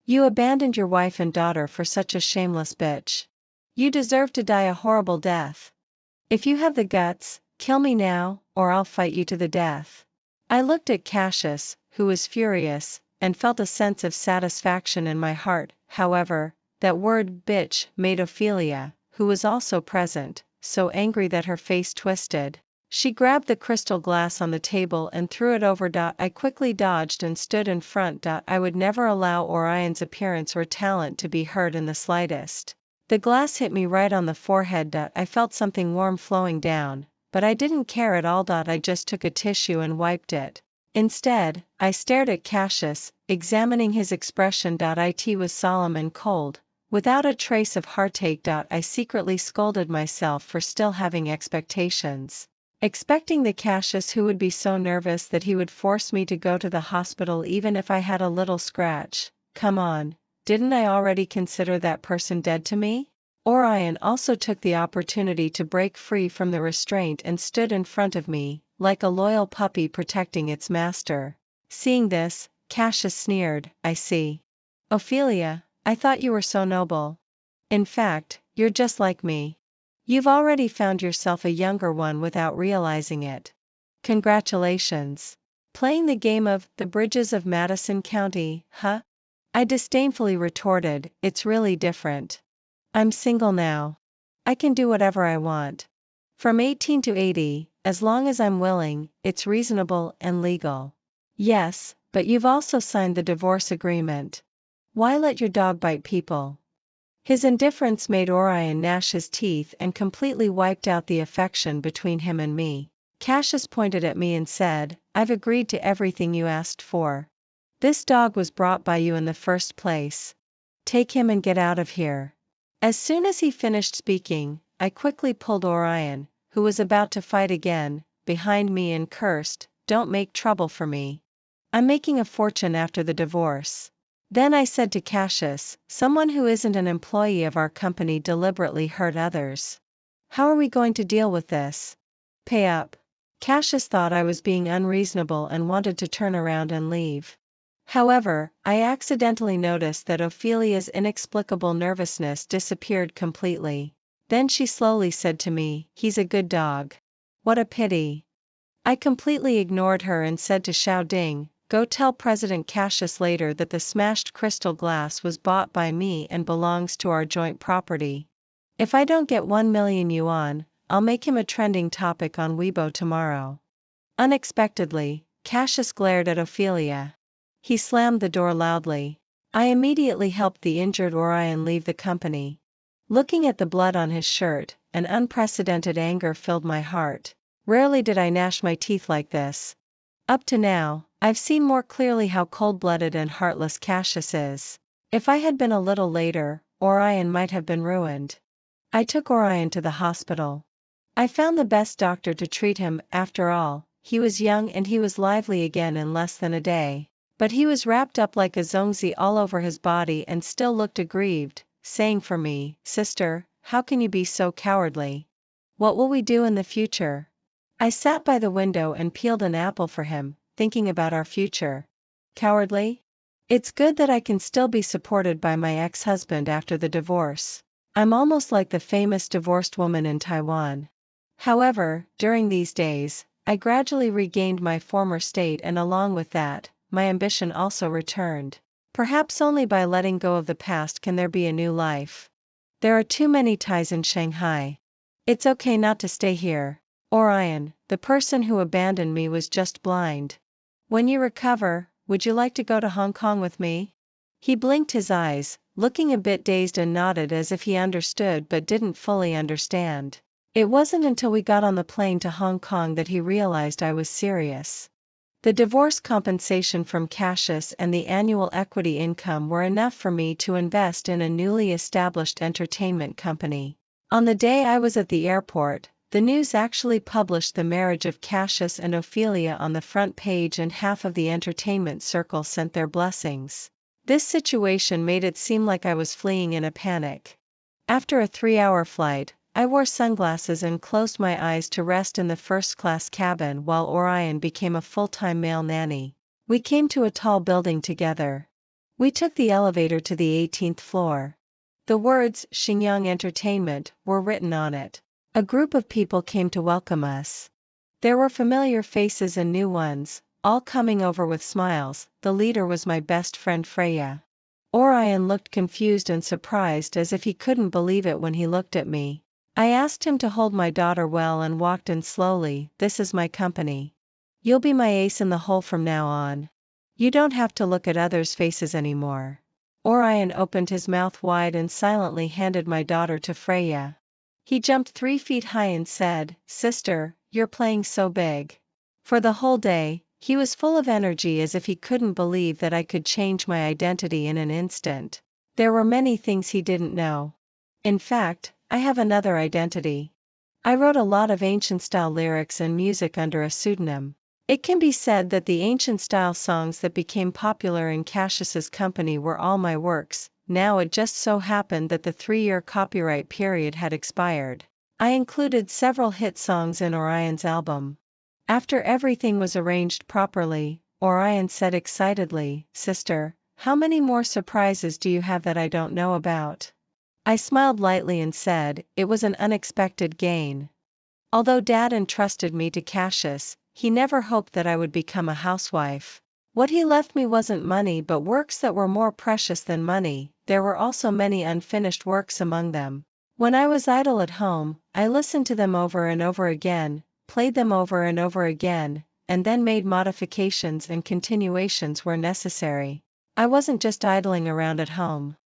You abandoned your wife and daughter for such a shameless bitch. You deserve to die a horrible death. If you have the guts, kill me now, or I'll fight you to the death." I looked at Cassius, who was furious, and felt a sense of satisfaction in my heart. However, that word bitch made Ophelia, who was also present, so angry that her face twisted. She grabbed the crystal glass on the table and threw it over. I quickly dodged and stood in front. I would never allow Orion's appearance or talent to be hurt in the slightest. The glass hit me right on the forehead. I felt something warm flowing down, but I didn't care at all. I just took a tissue and wiped it. Instead, I stared at Cassius, examining his expression. It was solemn and cold, without a trace of heartache. I secretly scolded myself for still having expectations. Expecting the Cassius who would be so nervous that he would force me to go to the hospital even if I had a little scratch. Come on, didn't I already consider that person dead to me? Orion also took the opportunity to break free from the restraint and stood in front of me, like a loyal puppy protecting its master. Seeing this, Cassius sneered, "I see. Ophelia, I thought you were so noble. In fact, you're just like me. You've already found yourself a younger one without realizing it. Congratulations. Playing the game of the Bridges of Madison County, huh?" I disdainfully retorted, "It's really different. I'm single now. I can do whatever I want. From 18 to 80, as long as I'm willing, it's reasonable and legal." "Yes, but you've also signed the divorce agreement. Why let your dog bite people?" His indifference made Orion gnash his teeth and completely wiped out the affection between him and me. Cassius pointed at me and said, "I've agreed to everything you asked for. This dog was brought by you in the first place. Take him and get out of here." As soon as he finished speaking, I quickly pulled Orion, who was about to fight again, behind me and cursed, "Don't make trouble for me. I'm making a fortune after the divorce." Then I said to Cassius, "Someone who isn't an employee of our company deliberately hurt others. How are we going to deal with this?" "Pay up." Cassius thought I was being unreasonable and wanted to turn around and leave. However, I accidentally noticed that Ophelia's inexplicable nervousness disappeared completely. Then she slowly said to me, "He's a good dog. What a pity." I completely ignored her and said to Xiao Ding, "Go tell President Cassius later that the smashed crystal glass was bought by me and belongs to our joint property. If I don't get 1,000,000 yuan, I'll make him a trending topic on Weibo tomorrow." Unexpectedly, Cassius glared at Ophelia. He slammed the door loudly. I immediately helped the injured Orion leave the company. Looking at the blood on his shirt, an unprecedented anger filled my heart. Rarely did I gnash my teeth like this. Up to now, I've seen more clearly how cold-blooded and heartless Cassius is. If I had been a little later, Orion might have been ruined. I took Orion to the hospital. I found the best doctor to treat him. After all, he was young and he was lively again in less than a day. But he was wrapped up like a zongzi all over his body and still looked aggrieved, saying for me, "Sister, how can you be so cowardly? What will we do in the future?" I sat by the window and peeled an apple for him, thinking about our future. Cowardly? It's good that I can still be supported by my ex-husband after the divorce. I'm almost like the famous divorced woman in Taiwan. However, during these days, I gradually regained my former state, and along with that, my ambition also returned. Perhaps only by letting go of the past can there be a new life. There are too many ties in Shanghai. It's okay not to stay here. Orion, the person who abandoned me was just blind. When you recover, would you like to go to Hong Kong with me? He blinked his eyes, looking a bit dazed, and nodded as if he understood but didn't fully understand. It wasn't until we got on the plane to Hong Kong that he realized I was serious. The divorce compensation from Cassius and the annual equity income were enough for me to invest in a newly established entertainment company. On the day I was at the airport, the news actually published the marriage of Cassius and Ophelia on the front page, and half of the entertainment circle sent their blessings. This situation made it seem like I was fleeing in a panic. After a 3-hour flight, I wore sunglasses and closed my eyes to rest in the first-class cabin while Orion became a full-time male nanny. We came to a tall building together. We took the elevator to the 18th floor. The words, Xingyang Entertainment, were written on it. A group of people came to welcome us. There were familiar faces and new ones, all coming over with smiles. The leader was my best friend Freya. Orion looked confused and surprised, as if he couldn't believe it when he looked at me. I asked him to hold my daughter well and walked in slowly. This is my company. You'll be my ace in the hole from now on. You don't have to look at others' faces anymore. Orion opened his mouth wide and silently handed my daughter to Freya. He jumped 3 feet high and said, "Sister, you're playing so big." For the whole day, he was full of energy, as if he couldn't believe that I could change my identity in an instant. There were many things he didn't know. In fact, I have another identity. I wrote a lot of ancient-style lyrics and music under a pseudonym. It can be said that the ancient-style songs that became popular in Cassius's company were all my works. Now it just so happened that the 3-year copyright period had expired. I included several hit songs in Orion's album. After everything was arranged properly, Orion said excitedly, "Sister, how many more surprises do you have that I don't know about?" I smiled lightly and said, "It was an unexpected gain. Although Dad entrusted me to Cassius, he never hoped that I would become a housewife. What he left me wasn't money, but works that were more precious than money. There were also many unfinished works among them. When I was idle at home, I listened to them over and over again, played them over and over again, and then made modifications and continuations where necessary. I wasn't just idling around at home.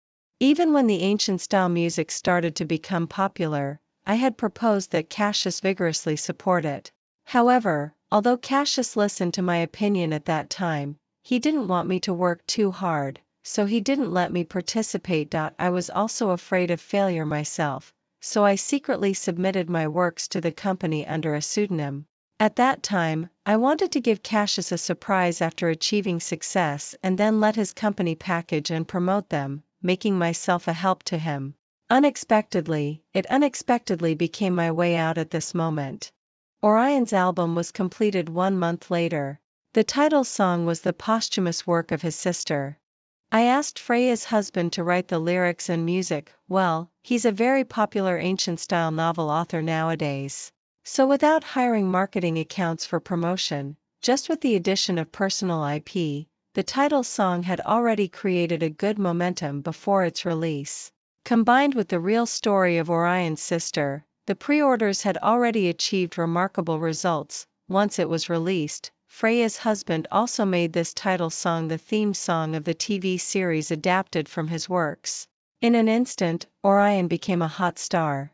Even when the ancient-style music started to become popular, I had proposed that Cassius vigorously support it. However, although Cassius listened to my opinion at that time, he didn't want me to work too hard, so he didn't let me participate. I was also afraid of failure myself, so I secretly submitted my works to the company under a pseudonym. At that time, I wanted to give Cassius a surprise after achieving success and then let his company package and promote them, making myself a help to him. It unexpectedly became my way out at this moment. Orion's album was completed 1 month later. The title song was the posthumous work of his sister. I asked Freya's husband to write the lyrics and music. Well, he's a very popular ancient-style novel author nowadays. So without hiring marketing accounts for promotion, just with the addition of personal IP, the title song had already created a good momentum before its release. Combined with the real story of Orion's sister, the pre-orders had already achieved remarkable results. Once it was released, Freya's husband also made this title song the theme song of the TV series adapted from his works. In an instant, Orion became a hot star.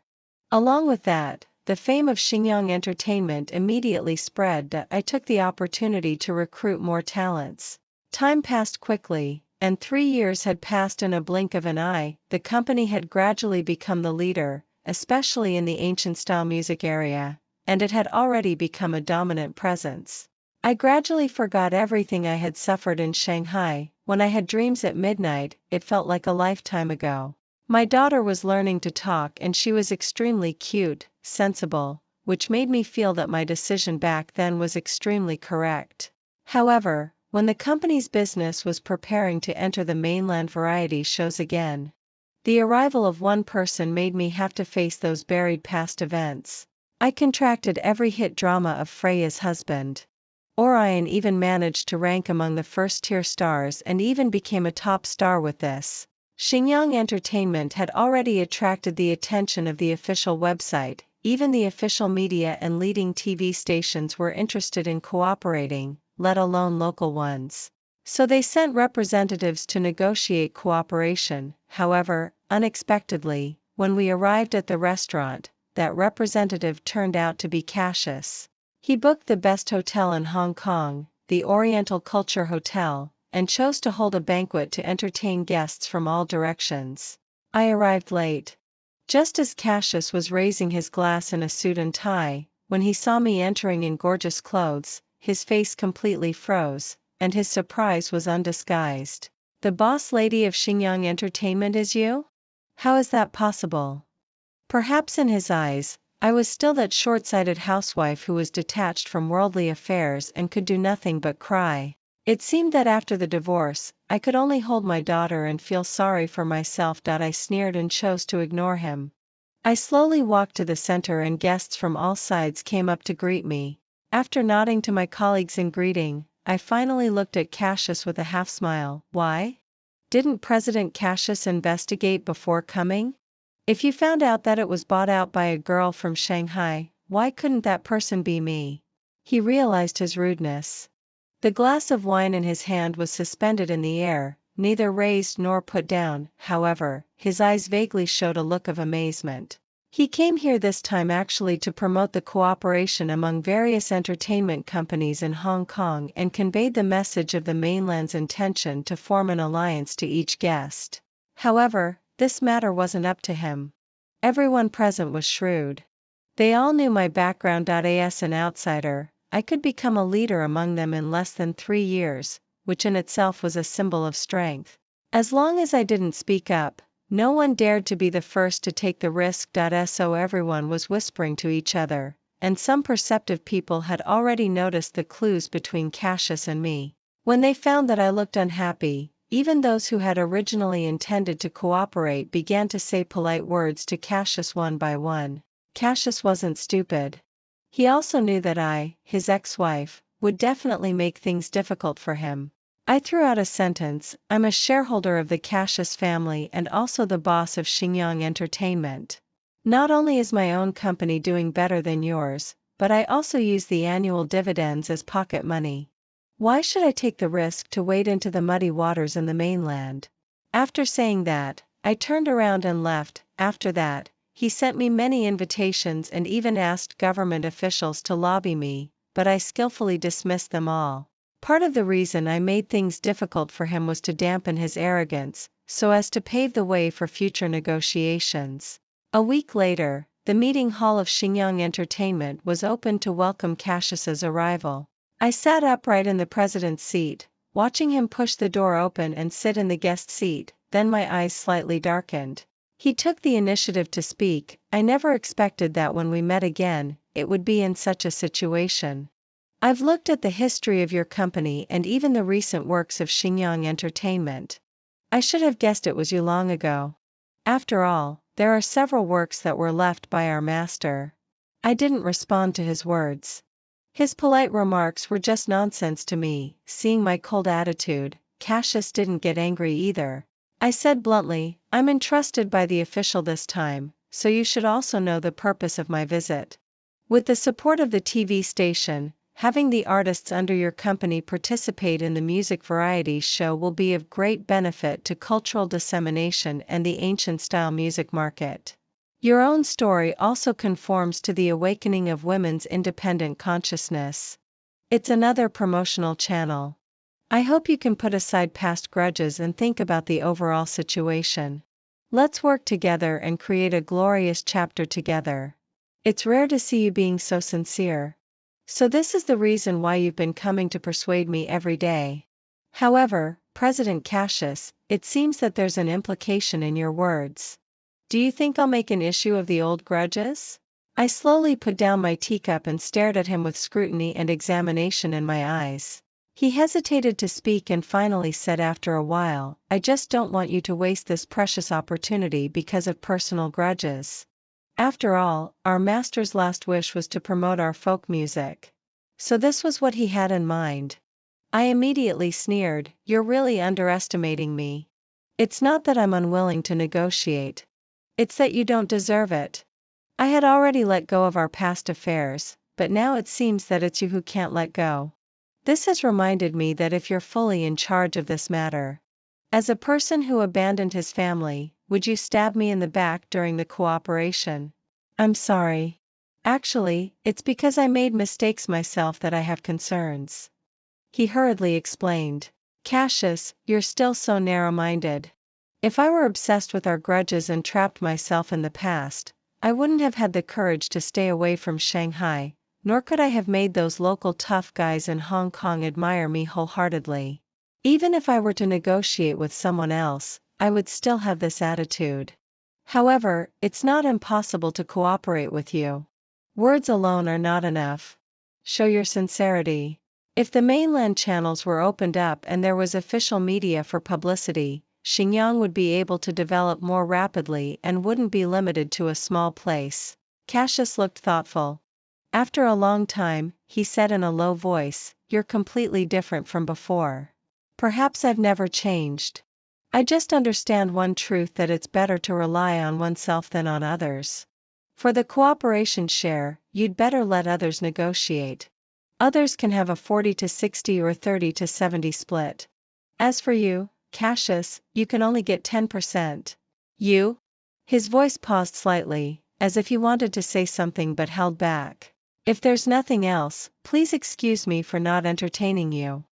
Along with that, the fame of Xingyang Entertainment immediately spread. I took the opportunity to recruit more talents. Time passed quickly, and 3 years had passed in a blink of an eye. The company had gradually become the leader, especially in the ancient-style music area, and it had already become a dominant presence. I gradually forgot everything I had suffered in Shanghai. When I had dreams at midnight, it felt like a lifetime ago. My daughter was learning to talk, and she was extremely cute, sensible, which made me feel that my decision back then was extremely correct. However, when the company's business was preparing to enter the mainland variety shows again, the arrival of one person made me have to face those buried past events. I contracted every hit drama of Freya's husband. Orion even managed to rank among the first-tier stars and even became a top star with this. Xingyang Entertainment had already attracted the attention of the official website. Even the official media and leading TV stations were interested in cooperating, let alone local ones. So they sent representatives to negotiate cooperation. However, unexpectedly, when we arrived at the restaurant, that representative turned out to be Cassius. He booked the best hotel in Hong Kong, the Oriental Culture Hotel, and chose to hold a banquet to entertain guests from all directions. I arrived late. Just as Cassius was raising his glass in a suit and tie, when he saw me entering in gorgeous clothes, his face completely froze, and his surprise was undisguised. "The boss lady of Xingyang Entertainment is you? How is that possible?" Perhaps in his eyes, I was still that short-sighted housewife who was detached from worldly affairs and could do nothing but cry. It seemed that after the divorce, I could only hold my daughter and feel sorry for myself. I sneered and chose to ignore him. I slowly walked to the center and guests from all sides came up to greet me. After nodding to my colleagues in greeting, I finally looked at Cassius with a half-smile. "Why? Didn't President Cassius investigate before coming? If you found out that it was bought out by a girl from Shanghai, why couldn't that person be me?" He realized his rudeness. The glass of wine in his hand was suspended in the air, neither raised nor put down. However, his eyes vaguely showed a look of amazement. He came here this time actually to promote the cooperation among various entertainment companies in Hong Kong and conveyed the message of the mainland's intention to form an alliance to each guest. However, this matter wasn't up to him. Everyone present was shrewd. They all knew my background. As an outsider, I could become a leader among them in less than 3 years, which in itself was a symbol of strength. As long as I didn't speak up, no one dared to be the first to take the risk. So everyone was whispering to each other, and some perceptive people had already noticed the clues between Cassius and me. When they found that I looked unhappy, even those who had originally intended to cooperate began to say polite words to Cassius one by one. Cassius wasn't stupid. He also knew that I, his ex-wife, would definitely make things difficult for him. I threw out a sentence. "I'm a shareholder of the Cassius family and also the boss of Xingyang Entertainment. Not only is my own company doing better than yours, but I also use the annual dividends as pocket money. Why should I take the risk to wade into the muddy waters in the mainland?" After saying that, I turned around and left. After that, he sent me many invitations and even asked government officials to lobby me, but I skillfully dismissed them all. Part of the reason I made things difficult for him was to dampen his arrogance, so as to pave the way for future negotiations. A week later, the meeting hall of Xingyang Entertainment was opened to welcome Cassius's arrival. I sat upright in the president's seat, watching him push the door open and sit in the guest seat, then my eyes slightly darkened. He took the initiative to speak. "I never expected that when we met again, it would be in such a situation. I've looked at the history of your company and even the recent works of Xingyang Entertainment. I should have guessed it was you long ago. After all, there are several works that were left by our master." I didn't respond to his words. His polite remarks were just nonsense to me. Seeing my cold attitude, Cassius didn't get angry either. I said bluntly, "I'm entrusted by the official this time, so you should also know the purpose of my visit. With the support of the TV station, having the artists under your company participate in the music variety show will be of great benefit to cultural dissemination and the ancient-style music market. Your own story also conforms to the awakening of women's independent consciousness. It's another promotional channel. I hope you can put aside past grudges and think about the overall situation. Let's work together and create a glorious chapter together. It's rare to see you being so sincere. So this is the reason why you've been coming to persuade me every day. However, President Cassius, it seems that there's an implication in your words. Do you think I'll make an issue of the old grudges?" I slowly put down my teacup and stared at him with scrutiny and examination in my eyes. He hesitated to speak and finally said after a while, "I just don't want you to waste this precious opportunity because of personal grudges. After all, our master's last wish was to promote our folk music. So this was what he had in mind." I immediately sneered, "You're really underestimating me. It's not that I'm unwilling to negotiate. It's that you don't deserve it. I had already let go of our past affairs, but now it seems that it's you who can't let go. This has reminded me that if you're fully in charge of this matter, as a person who abandoned his family, would you stab me in the back during the cooperation? I'm sorry. Actually, it's because I made mistakes myself that I have concerns. He hurriedly explained. Cassius, you're still so narrow-minded. If I were obsessed with our grudges and trapped myself in the past, I wouldn't have had the courage to stay away from Shanghai, nor could I have made those local tough guys in Hong Kong admire me wholeheartedly. Even if I were to negotiate with someone else, I would still have this attitude. However, it's not impossible to cooperate with you. Words alone are not enough. Show your sincerity. If the mainland channels were opened up and there was official media for publicity, Xinjiang would be able to develop more rapidly and wouldn't be limited to a small place. Cassius looked thoughtful. After a long time, he said in a low voice, "You're completely different from before." Perhaps I've never changed. I just understand one truth, that it's better to rely on oneself than on others. For the cooperation share, you'd better let others negotiate. Others can have a 40 to 60 or 30 to 70 split. As for you, Cassius, you can only get 10%. You? His voice paused slightly, as if he wanted to say something but held back. If there's nothing else, please excuse me for not entertaining you.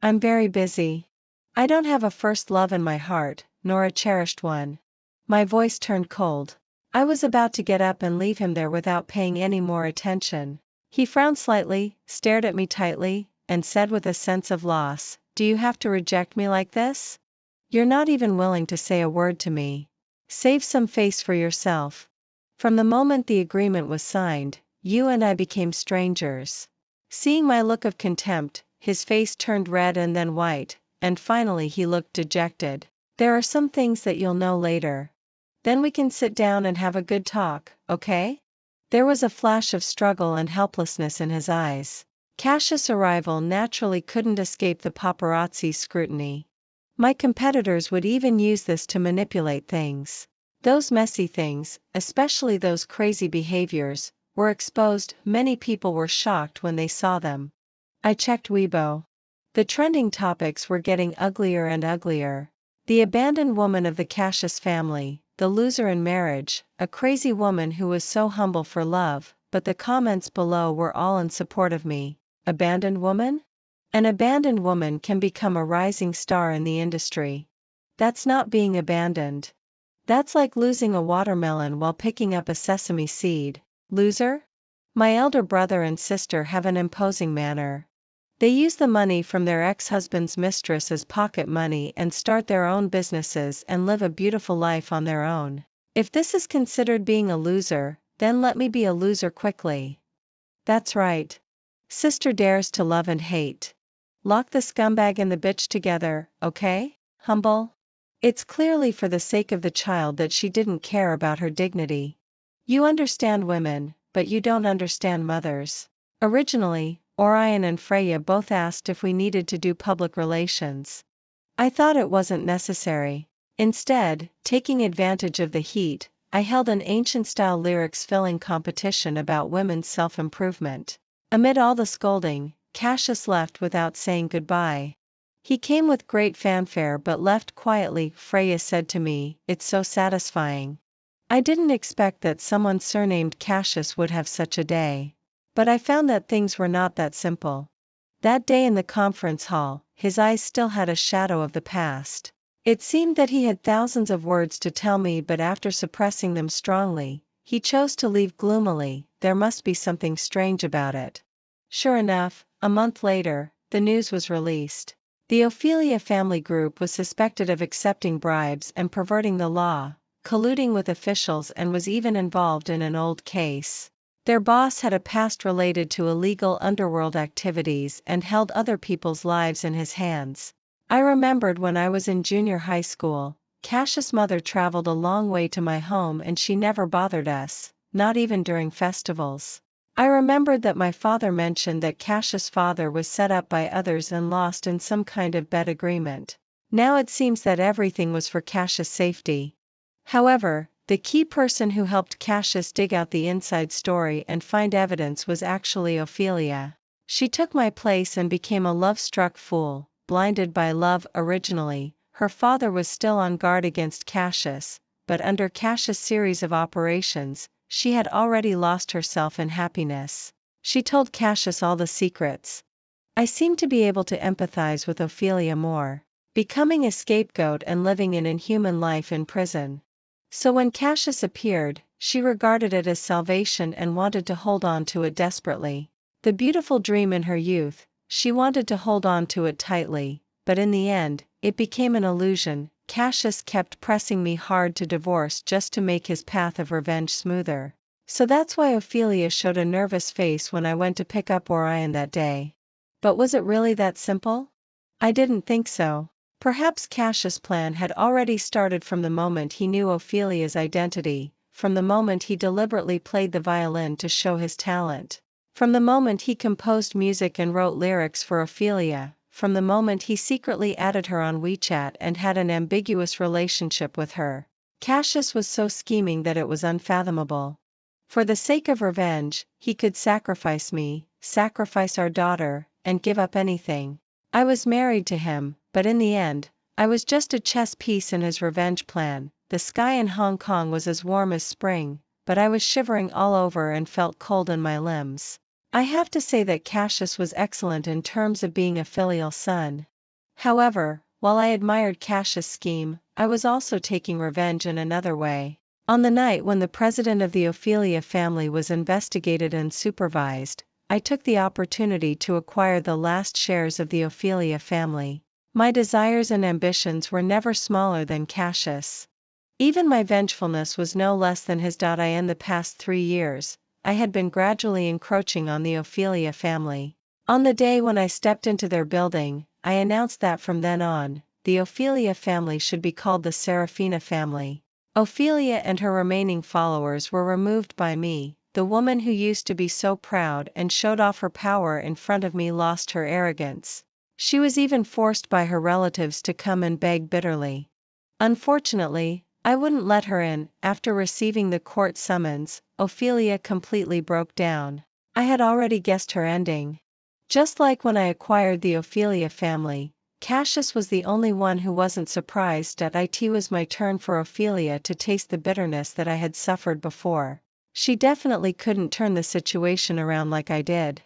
I'm very busy. I don't have a first love in my heart, nor a cherished one. My voice turned cold. I was about to get up and leave him there without paying any more attention. He frowned slightly, stared at me tightly, and said with a sense of loss, "Do you have to reject me like this? You're not even willing to say a word to me. Save some face for yourself." From the moment the agreement was signed, you and I became strangers. Seeing my look of contempt, his face turned red and then white, and finally he looked dejected. "There are some things that you'll know later. Then we can sit down and have a good talk, okay?" There was a flash of struggle and helplessness in his eyes. Cassius' arrival naturally couldn't escape the paparazzi's scrutiny. My competitors would even use this to manipulate things. Those messy things, especially those crazy behaviors, were exposed. Many people were shocked when they saw them. I checked Weibo. The trending topics were getting uglier and uglier. The abandoned woman of the Cassius family, the loser in marriage, a crazy woman who was so humble for love, but the comments below were all in support of me. Abandoned woman? An abandoned woman can become a rising star in the industry. That's not being abandoned. That's like losing a watermelon while picking up a sesame seed. Loser? My elder brother and sister have an imposing manner. They use the money from their ex-husband's mistress as pocket money and start their own businesses and live a beautiful life on their own. If this is considered being a loser, then let me be a loser quickly. That's right. Sister dares to love and hate. Lock the scumbag and the bitch together, okay? Humble? It's clearly for the sake of the child that she didn't care about her dignity. You understand women, but you don't understand mothers. Originally, Orion and Freya both asked if we needed to do public relations. I thought it wasn't necessary. Instead, taking advantage of the heat, I held an ancient-style lyrics-filling competition about women's self-improvement. Amid all the scolding, Cassius left without saying goodbye. He came with great fanfare but left quietly. Freya said to me, "It's so satisfying. I didn't expect that someone surnamed Cassius would have such a day." But I found that things were not that simple. That day in the conference hall, his eyes still had a shadow of the past. It seemed that he had thousands of words to tell me, but after suppressing them strongly, he chose to leave gloomily. There must be something strange about it. Sure enough, a month later, the news was released. The Ophelia family group was suspected of accepting bribes and perverting the law, colluding with officials, and was even involved in an old case. Their boss had a past related to illegal underworld activities and held other people's lives in his hands. I remembered when I was in junior high school, Cassius' mother traveled a long way to my home and she never bothered us, not even during festivals. I remembered that my father mentioned that Cassius' father was set up by others and lost in some kind of bet agreement. Now it seems that everything was for Cassius' safety. However, the key person who helped Cassius dig out the inside story and find evidence was actually Ophelia. She took my place and became a love-struck fool, blinded by love. Originally, her father was still on guard against Cassius, but under Cassius' series of operations, she had already lost herself in happiness. She told Cassius all the secrets. I seemed to be able to empathize with Ophelia more, becoming a scapegoat and living an inhuman life in prison. So when Cassius appeared, she regarded it as salvation and wanted to hold on to it desperately. The beautiful dream in her youth, she wanted to hold on to it tightly, but in the end, it became an illusion. Cassius kept pressing me hard to divorce just to make his path of revenge smoother. So that's why Ophelia showed a nervous face when I went to pick up Orion that day. But was it really that simple? I didn't think so. Perhaps Cassius' plan had already started from the moment he knew Ophelia's identity, from the moment he deliberately played the violin to show his talent. From the moment he composed music and wrote lyrics for Ophelia, from the moment he secretly added her on WeChat and had an ambiguous relationship with her. Cassius was so scheming that it was unfathomable. For the sake of revenge, he could sacrifice me, sacrifice our daughter, and give up anything. I was married to him, but in the end, I was just a chess piece in his revenge plan. The sky in Hong Kong was as warm as spring, but I was shivering all over and felt cold in my limbs. I have to say that Cassius was excellent in terms of being a filial son. However, while I admired Cassius' scheme, I was also taking revenge in another way. On the night when the president of the Ophelia family was investigated and supervised, I took the opportunity to acquire the last shares of the Ophelia family. My desires and ambitions were never smaller than Cassius. Even my vengefulness was no less than his. In the past 3 years, I had been gradually encroaching on the Ophelia family. On the day when I stepped into their building, I announced that from then on, the Ophelia family should be called the Serafina family. Ophelia and her remaining followers were removed by me. The woman who used to be so proud and showed off her power in front of me lost her arrogance. She was even forced by her relatives to come and beg bitterly. Unfortunately, I wouldn't let her in. After receiving the court summons, Ophelia completely broke down. I had already guessed her ending. Just like when I acquired the Ophelia family, Cassius was the only one who wasn't surprised. It was my turn for Ophelia to taste the bitterness that I had suffered before. She definitely couldn't turn the situation around like I did.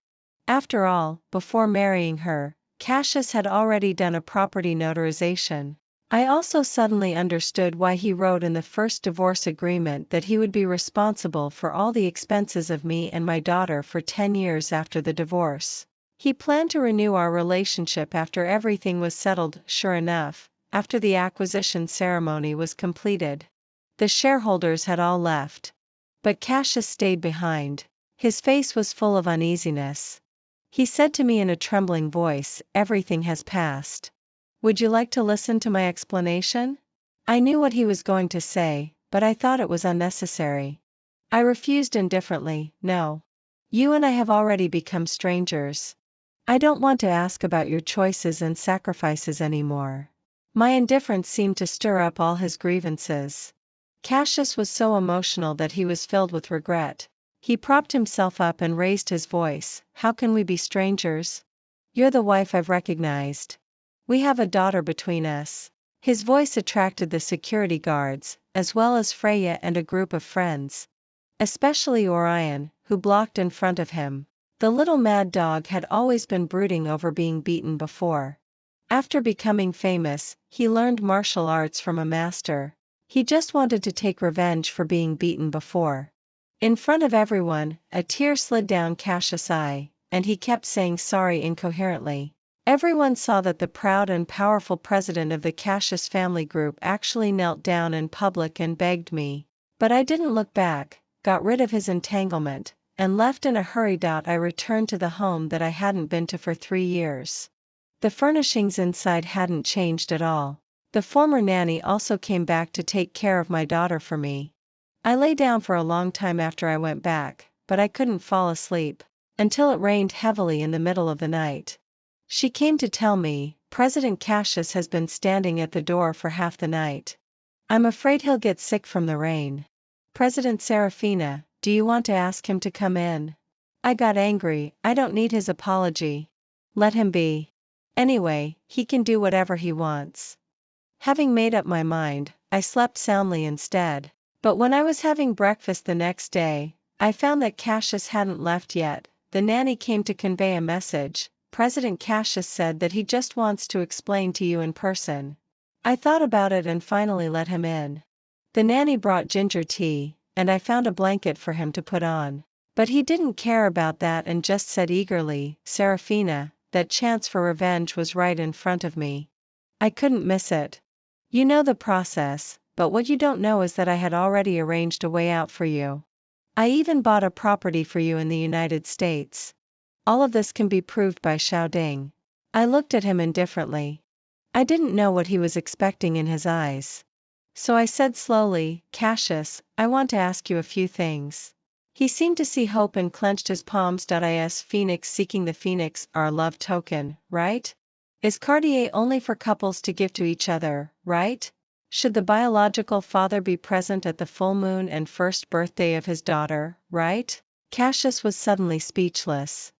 After all, before marrying her, Cassius had already done a property notarization. I also suddenly understood why he wrote in the first divorce agreement that he would be responsible for all the expenses of me and my daughter for 10 years after the divorce. He planned to renew our relationship after everything was settled. Sure enough, after the acquisition ceremony was completed, the shareholders had all left. But Cassius stayed behind. His face was full of uneasiness. He said to me in a trembling voice, "Everything has passed. Would you like to listen to my explanation?" I knew what he was going to say, but I thought it was unnecessary. I refused indifferently, "No. You and I have already become strangers. I don't want to ask about your choices and sacrifices anymore." My indifference seemed to stir up all his grievances. Cassius was so emotional that he was filled with regret. He propped himself up and raised his voice, "How can we be strangers? You're the wife I've recognized. We have a daughter between us." His voice attracted the security guards, as well as Freya and a group of friends. Especially Orion, who blocked in front of him. The little mad dog had always been brooding over being beaten before. After becoming famous, he learned martial arts from a master. He just wanted to take revenge for being beaten before. In front of everyone, a tear slid down Cassius' eye, and he kept saying sorry incoherently. Everyone saw that the proud and powerful president of the Cassius family group actually knelt down in public and begged me. But I didn't look back, got rid of his entanglement, and left in a hurry. I returned to the home that I hadn't been to for 3 years. The furnishings inside hadn't changed at all. The former nanny also came back to take care of my daughter for me. I lay down for a long time after I went back, but I couldn't fall asleep, until it rained heavily in the middle of the night. She came to tell me, "President Cassius has been standing at the door for half the night. I'm afraid he'll get sick from the rain. President Serafina, do you want to ask him to come in?" I got angry. I don't need his apology. Let him be. Anyway, he can do whatever he wants. Having made up my mind, I slept soundly instead. But when I was having breakfast the next day, I found that Cassius hadn't left yet. The nanny came to convey a message. President Cassius said that he just wants to explain to you in person. I thought about it and finally let him in. The nanny brought ginger tea, and I found a blanket for him to put on. But he didn't care about that and just said eagerly, "Serafina, that chance for revenge was right in front of me. I couldn't miss it. You know the process, but what you don't know is that I had already arranged a way out for you. I even bought a property for you in the United States. All of this can be proved by Xiaoding." I looked at him indifferently. I didn't know what he was expecting in his eyes. So I said slowly, "Cassius, I want to ask you a few things." He seemed to see hope and clenched his palms. Is Phoenix seeking the Phoenix our love token, right? Is Cartier only for couples to give to each other, right? Should the biological father be present at the full moon and first birthday of his daughter, right? Cassius was suddenly speechless.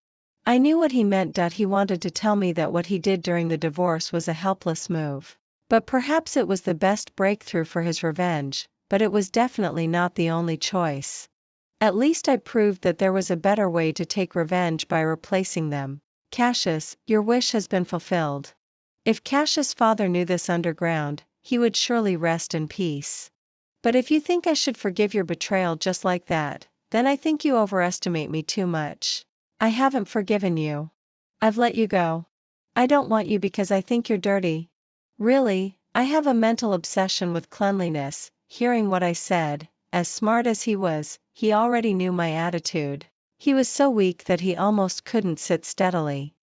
I knew what he meant. He wanted to tell me that what he did during the divorce was a helpless move. But perhaps it was the best breakthrough for his revenge, but it was definitely not the only choice. At least I proved that there was a better way to take revenge by replacing them. Cassius, your wish has been fulfilled. If Cassius' father knew this underground, he would surely rest in peace. But if you think I should forgive your betrayal just like that, then I think you overestimate me too much. I haven't forgiven you. I've let you go. I don't want you because I think you're dirty. Really, I have a mental obsession with cleanliness. Hearing what I said, as smart as he was, he already knew my attitude. He was so weak that he almost couldn't sit steadily.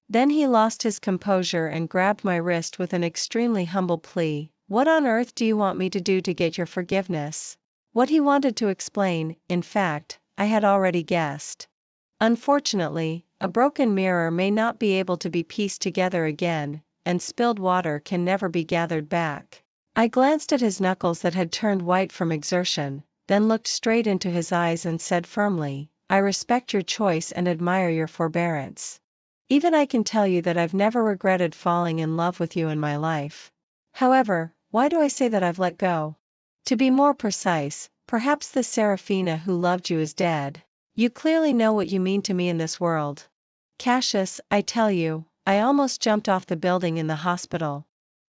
Then he lost his composure and grabbed my wrist with an extremely humble plea. "What on earth do you want me to do to get your forgiveness?" What he wanted to explain, in fact, I had already guessed. Unfortunately, a broken mirror may not be able to be pieced together again, and spilled water can never be gathered back. I glanced at his knuckles that had turned white from exertion, then looked straight into his eyes and said firmly, "I respect your choice and admire your forbearance. Even I can tell you that I've never regretted falling in love with you in my life. However, why do I say that I've let go? To be more precise, perhaps the Serafina who loved you is dead. You clearly know what you mean to me in this world. Cassius, I tell you, I almost jumped off the building in the hospital.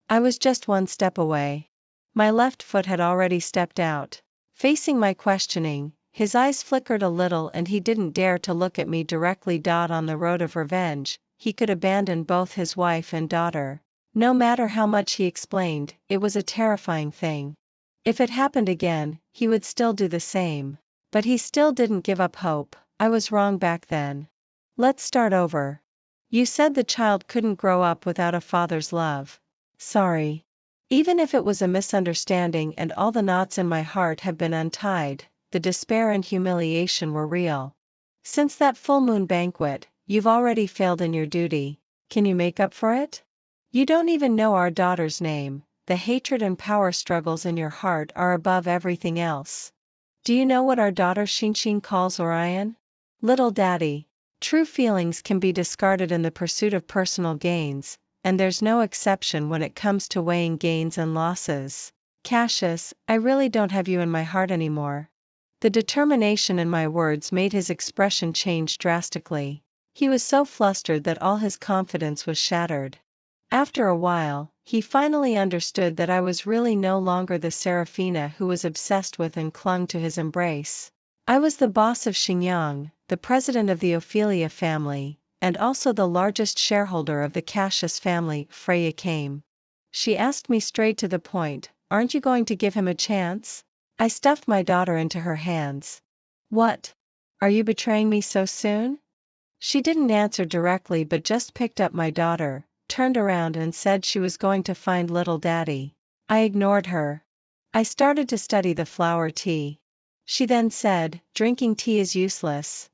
I was just one step away. My left foot had already stepped out." Facing my questioning, his eyes flickered a little and he didn't dare to look at me directly. On the road of revenge, he could abandon both his wife and daughter. No matter how much he explained, it was a terrifying thing. If it happened again, he would still do the same. But he still didn't give up hope. I was wrong back then. Let's start over. You said the child couldn't grow up without a father's love. Sorry. Even if it was a misunderstanding and all the knots in my heart have been untied, the despair and humiliation were real. Since that full moon banquet, you've already failed in your duty. Can you make up for it? You don't even know our daughter's name. The hatred and power struggles in your heart are above everything else. Do you know what our daughter Shinshin calls Orion? Little Daddy. True feelings can be discarded in the pursuit of personal gains, and there's no exception when it comes to weighing gains and losses. Cassius, I really don't have you in my heart anymore. The determination in my words made his expression change drastically. He was so flustered that all his confidence was shattered. After a while, he finally understood that I was really no longer the Serafina who was obsessed with and clung to his embrace. I was the boss of Xinjiang, the president of the Ophelia family, and also the largest shareholder of the Cassius family. Freya came. She asked me straight to the point, "Aren't you going to give him a chance?" I stuffed my daughter into her hands. "What? Are you betraying me so soon?" She didn't answer directly but just picked up my daughter, turned around and said she was going to find little daddy. I ignored her. I started to study the flower tea. She then said, "Drinking tea is useless.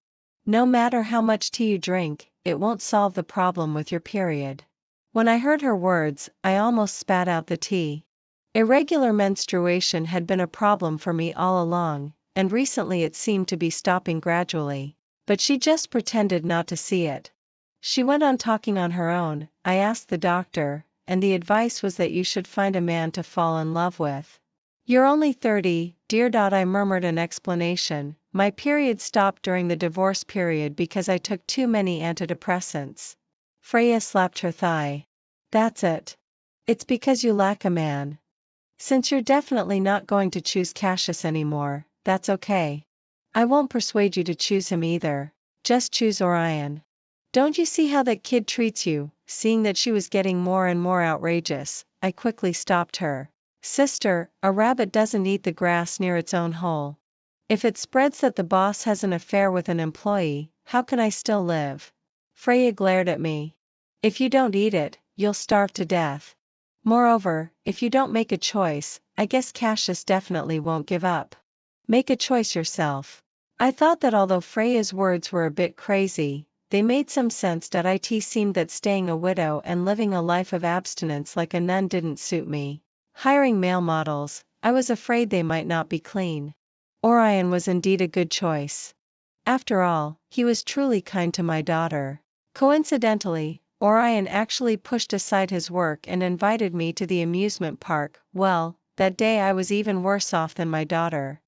No matter how much tea you drink, it won't solve the problem with your period." When I heard her words, I almost spat out the tea. Irregular menstruation had been a problem for me all along, and recently it seemed to be stopping gradually. But she just pretended not to see it. She went on talking on her own. I asked the doctor, and the advice was that you should find a man to fall in love with. You're only 30, dear. I murmured an explanation. My period stopped during the divorce period because I took too many antidepressants. Freya slapped her thigh. That's it. It's because you lack a man. Since you're definitely not going to choose Cassius anymore, that's okay. I won't persuade you to choose him either. Just choose Orion. Don't you see how that kid treats you? Seeing that she was getting more and more outrageous, I quickly stopped her. Sister, a rabbit doesn't eat the grass near its own hole. If it spreads that the boss has an affair with an employee, how can I still live? Freya glared at me. If you don't eat it, you'll starve to death. Moreover, if you don't make a choice, I guess Cassius definitely won't give up. Make a choice yourself. I thought that although Freya's words were a bit crazy, they made some sense. It seemed that staying a widow and living a life of abstinence like a nun didn't suit me. Hiring male models, I was afraid they might not be clean. Orion was indeed a good choice. After all, he was truly kind to my daughter. Coincidentally, Orion actually pushed aside his work and invited me to the amusement park. Well, that day I was even worse off than my daughter.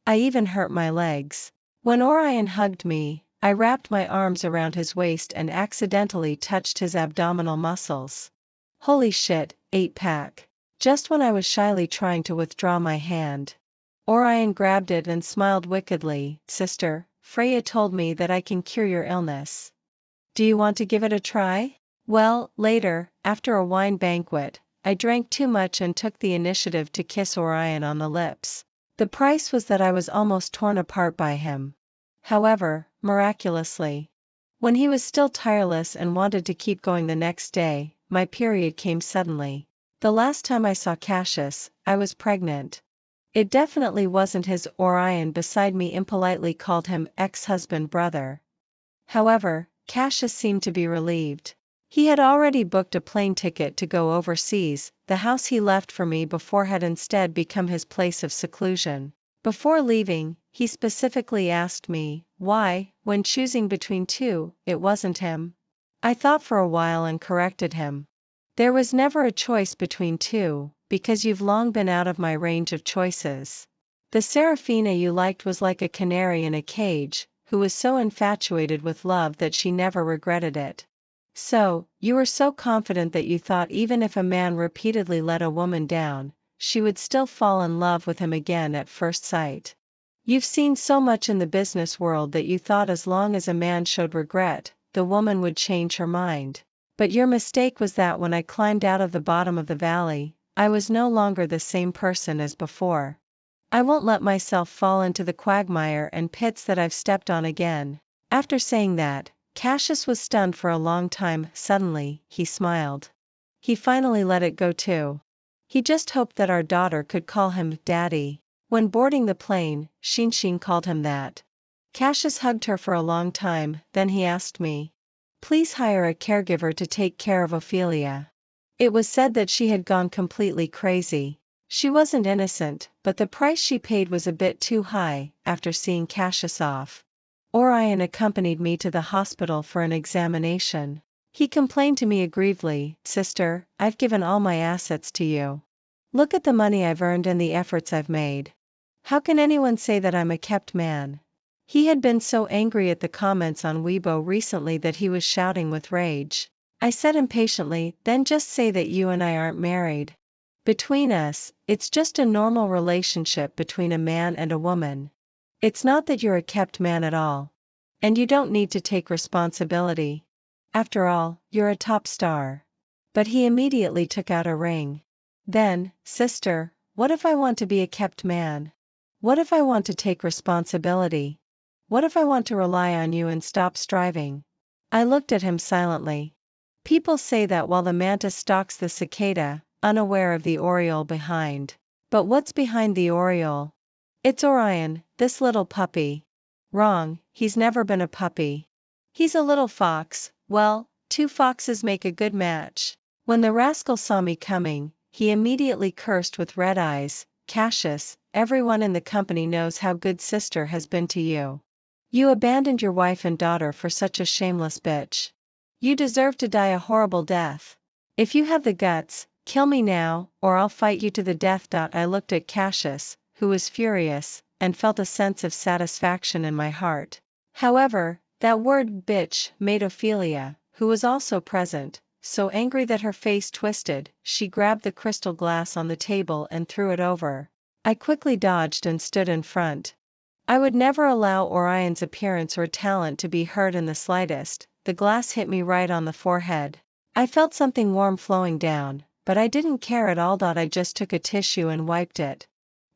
I even hurt my legs. When Orion hugged me, I wrapped my arms around his waist and accidentally touched his abdominal muscles. Holy shit, 8-pack. Just when I was shyly trying to withdraw my hand, Orion grabbed it and smiled wickedly. Sister, Freya told me that I can cure your illness. Do you want to give it a try? Well, later, after a wine banquet, I drank too much and took the initiative to kiss Orion on the lips. The price was that I was almost torn apart by him. However, miraculously, when he was still tireless and wanted to keep going the next day, my period came suddenly. The last time I saw Cassius, I was pregnant. It definitely wasn't his. Orion beside me impolitely called him ex-husband brother. However, Cassius seemed to be relieved. He had already booked a plane ticket to go overseas. The house he left for me before had instead become his place of seclusion. Before leaving, he specifically asked me why, when choosing between two, it wasn't him. I thought for a while and corrected him. There was never a choice between two, because you've long been out of my range of choices. The Serafina you liked was like a canary in a cage, who was so infatuated with love that she never regretted it. So, you were so confident that you thought even if a man repeatedly let a woman down, she would still fall in love with him again at first sight. You've seen so much in the business world that you thought as long as a man showed regret, the woman would change her mind. But your mistake was that when I climbed out of the bottom of the valley, I was no longer the same person as before. I won't let myself fall into the quagmire and pits that I've stepped on again. After saying that, Cassius was stunned for a long time. Suddenly, he smiled. He finally let it go too. He just hoped that our daughter could call him Daddy. When boarding the plane, Shinshin called him that. Cassius hugged her for a long time, then he asked me, please hire a caregiver to take care of Ophelia. It was said that she had gone completely crazy. She wasn't innocent, but the price she paid was a bit too high. After seeing Cassius off, Orion accompanied me to the hospital for an examination. He complained to me aggrievedly, Sister, I've given all my assets to you. Look at the money I've earned and the efforts I've made. How can anyone say that I'm a kept man? He had been so angry at the comments on Weibo recently that he was shouting with rage. I said impatiently, then just say that you and I aren't married. Between us, it's just a normal relationship between a man and a woman. It's not that you're a kept man at all. And you don't need to take responsibility. After all, you're a top star. But he immediately took out a ring. Then, sister, what if I want to be a kept man? What if I want to take responsibility? What if I want to rely on you and stop striving? I looked at him silently. People say that while the mantis stalks the cicada, unaware of the oriole behind. But what's behind the oriole? It's Orion, this little puppy. Wrong, he's never been a puppy. He's a little fox. Well, two foxes make a good match. When the rascal saw me coming, he immediately cursed with red eyes, Cassius, everyone in the company knows how good sister has been to you. You abandoned your wife and daughter for such a shameless bitch. You deserve to die a horrible death. If you have the guts, kill me now, or I'll fight you to the death. I looked at Cassius, who was furious, and felt a sense of satisfaction in my heart. However, that word bitch made Ophelia, who was also present, so angry that her face twisted. She grabbed the crystal glass on the table and threw it over. I quickly dodged and stood in front. I would never allow Orion's appearance or talent to be hurt in the slightest. The glass hit me right on the forehead. I felt something warm flowing down, but I didn't care at all. I just took a tissue and wiped it.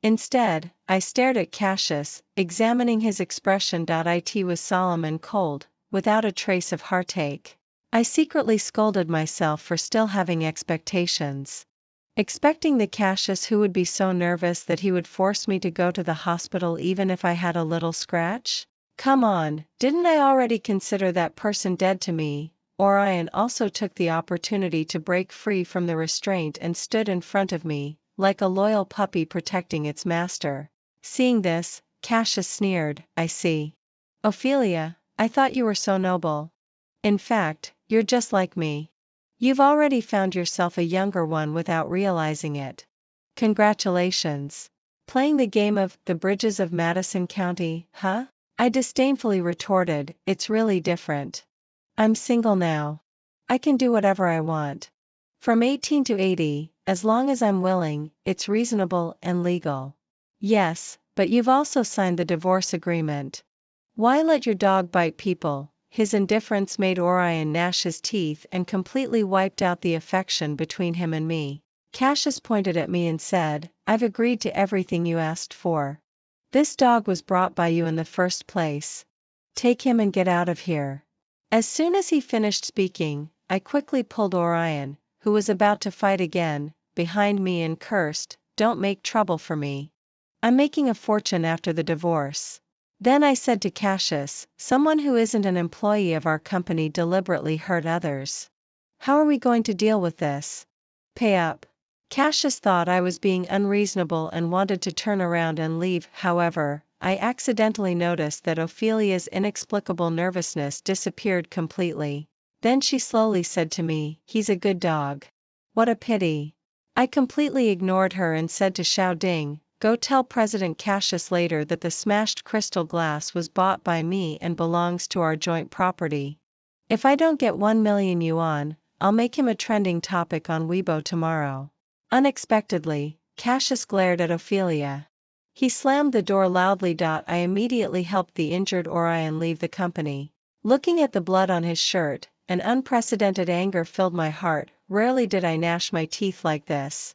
Instead, I stared at Cassius, examining his expression. It was solemn and cold, without a trace of heartache. I secretly scolded myself for still having expectations. Expecting the Cassius who would be so nervous that he would force me to go to the hospital even if I had a little scratch? Come on, didn't I already consider that person dead to me? Orion also took the opportunity to break free from the restraint and stood in front of me, like a loyal puppy protecting its master. Seeing this, Cassius sneered, I see. Ophelia, I thought you were so noble. In fact, you're just like me. You've already found yourself a younger one without realizing it. Congratulations. Playing the game of the bridges of Madison County, huh? I disdainfully retorted, it's really different. I'm single now. I can do whatever I want. From 18 to 80, as long as I'm willing, it's reasonable and legal. Yes, but you've also signed the divorce agreement. Why let your dog bite people? His indifference made Orion gnash his teeth and completely wiped out the affection between him and me. Cassius pointed at me and said, I've agreed to everything you asked for. This dog was brought by you in the first place. Take him and get out of here. As soon as he finished speaking, I quickly pulled Orion, who was about to fight again, behind me and cursed, don't make trouble for me. I'm making a fortune after the divorce. Then I said to Cassius, someone who isn't an employee of our company deliberately hurt others. How are we going to deal with this? Pay up. Cassius thought I was being unreasonable and wanted to turn around and leave. However, I accidentally noticed that Ophelia's inexplicable nervousness disappeared completely. Then she slowly said to me, he's a good dog. What a pity. I completely ignored her and said to Xiao Ding, go tell President Cassius later that the smashed crystal glass was bought by me and belongs to our joint property. If I don't get 1 million yuan, I'll make him a trending topic on Weibo tomorrow. Unexpectedly, Cassius glared at Ophelia. He slammed the door loudly. I immediately helped the injured Orion leave the company. Looking at the blood on his shirt, an unprecedented anger filled my heart. Rarely did I gnash my teeth like this.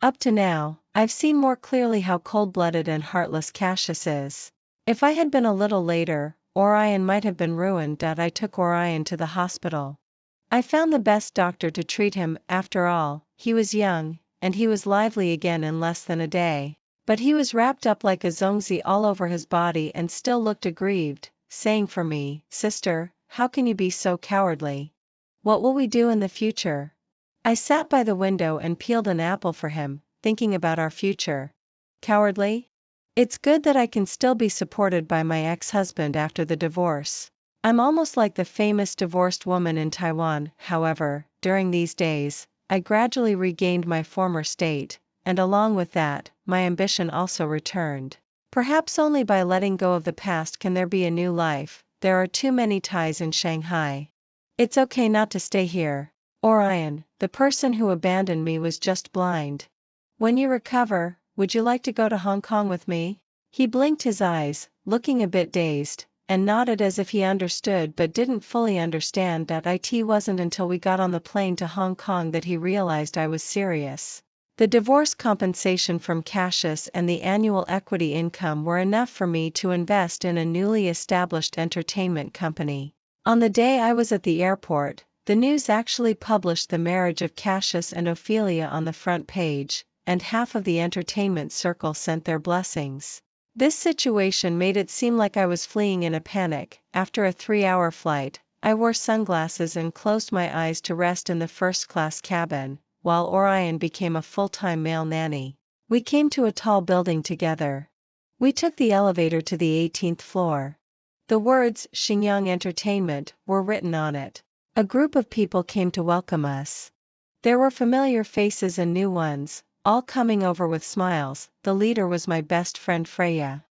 Up to now, I've seen more clearly how cold-blooded and heartless Cassius is. If I had been a little later, Orion might have been ruined. I took Orion to the hospital. I found the best doctor to treat him. After all, he was young, and he was lively again in less than a day. But he was wrapped up like a zongzi all over his body and still looked aggrieved, saying for me, sister, how can you be so cowardly? What will we do in the future? I sat by the window and peeled an apple for him, thinking about our future. Cowardly? It's good that I can still be supported by my ex-husband after the divorce. I'm almost like the famous divorced woman in Taiwan. However, during these days, I gradually regained my former state, and along with that, my ambition also returned. Perhaps only by letting go of the past can there be a new life. There are too many ties in Shanghai. It's okay not to stay here. Orion, the person who abandoned me was just blind. When you recover, would you like to go to Hong Kong with me? He blinked his eyes, looking a bit dazed, and nodded as if he understood but didn't fully understand. It wasn't until we got on the plane to Hong Kong that he realized I was serious. The divorce compensation from Cassius and the annual equity income were enough for me to invest in a newly established entertainment company. On the day I was at the airport, the news actually published the marriage of Cassius and Ophelia on the front page, and half of the entertainment circle sent their blessings. This situation made it seem like I was fleeing in a panic. After a 3-hour flight, I wore sunglasses and closed my eyes to rest in the first-class cabin, while Orion became a full-time male nanny. We came to a tall building together. We took the elevator to the 18th floor. The words, Xingyang Entertainment, were written on it. A group of people came to welcome us. There were familiar faces and new ones, all coming over with smiles. The leader was my best friend Freya.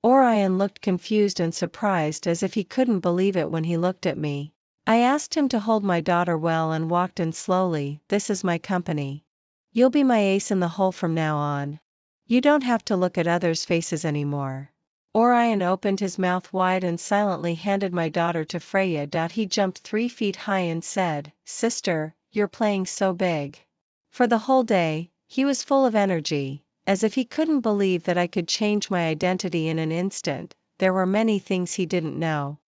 Orion looked confused and surprised as if he couldn't believe it when he looked at me. I asked him to hold my daughter well and walked in slowly. This is my company. You'll be my ace in the hole from now on. You don't have to look at others' faces anymore. Orion opened his mouth wide and silently handed my daughter to Freya. He jumped 3 feet high and said, "Sister, you're playing so big." For the whole day, he was full of energy, as if he couldn't believe that I could change my identity in an instant. There were many things he didn't know.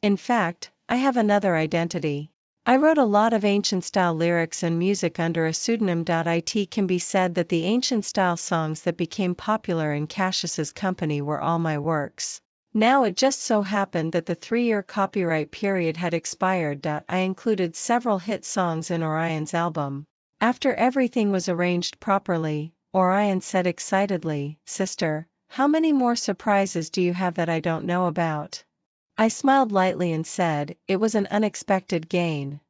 In fact, I have another identity. I wrote a lot of ancient-style lyrics and music under a pseudonym. It can be said that the ancient-style songs that became popular in Cassius's company were all my works. Now it just so happened that the 3-year copyright period had expired. I included several hit songs in Orion's album. After everything was arranged properly, Orion said excitedly, "Sister, how many more surprises do you have that I don't know about?" I smiled lightly and said, "It was an unexpected gain.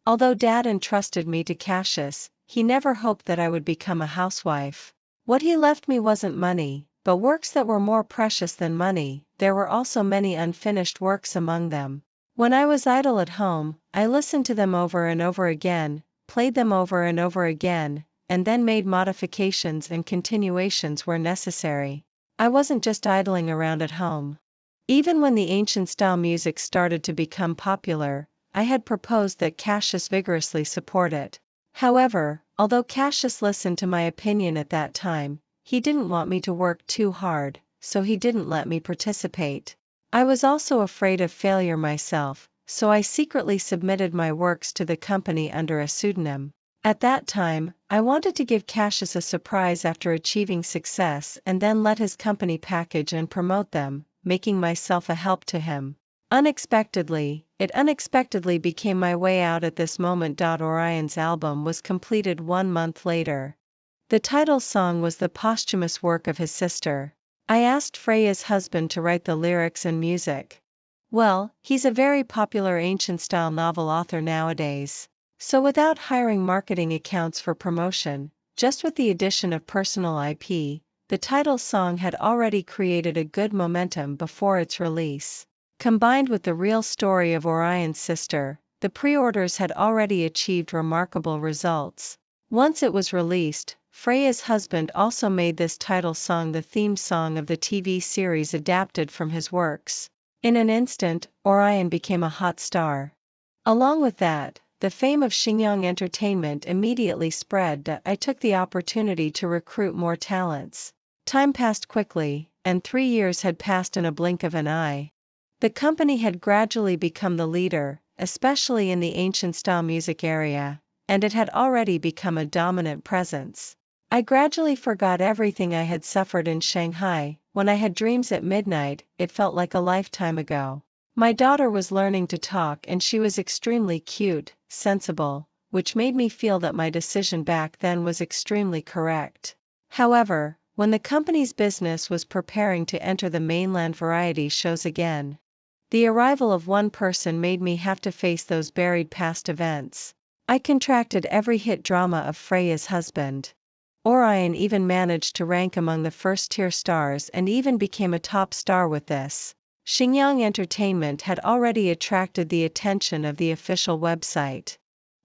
Although Dad entrusted me to Cassius, he never hoped that I would become a housewife. What he left me wasn't money, but works that were more precious than money. There were also many unfinished works among them. When I was idle at home, I listened to them over and over again, played them over and over again, and then made modifications and continuations where necessary. I wasn't just idling around at home. Even when the ancient-style music started to become popular, I had proposed that Cassius vigorously support it. However, although Cassius listened to my opinion at that time, he didn't want me to work too hard, so he didn't let me participate. I was also afraid of failure myself, so I secretly submitted my works to the company under a pseudonym. At that time, I wanted to give Cassius a surprise after achieving success and then let his company package and promote them, making myself a help to him. It unexpectedly became my way out at this moment. Orion's album was completed 1 month later. The title song was the posthumous work of his sister. I asked Freya's husband to write the lyrics and music. Well, he's a very popular ancient-style novel author nowadays. So without hiring marketing accounts for promotion, just with the addition of personal IP, the title song had already created a good momentum before its release. Combined with the real story of Orion's sister, the pre-orders had already achieved remarkable results. Once it was released, Freya's husband also made this title song the theme song of the TV series adapted from his works. In an instant, Orion became a hot star. Along with that, the fame of Xingyang Entertainment immediately spread. I took the opportunity to recruit more talents. Time passed quickly, and 3 years had passed in a blink of an eye. The company had gradually become the leader, especially in the ancient-style music area, and it had already become a dominant presence. I gradually forgot everything I had suffered in Shanghai. When I had dreams at midnight, it felt like a lifetime ago. My daughter was learning to talk and she was extremely cute, sensible, which made me feel that my decision back then was extremely correct. However, when the company's business was preparing to enter the mainland variety shows again, the arrival of one person made me have to face those buried past events. I contracted every hit drama of Freya's husband. Orion even managed to rank among the first-tier stars and even became a top star with this. Xingyang Entertainment had already attracted the attention of the official website.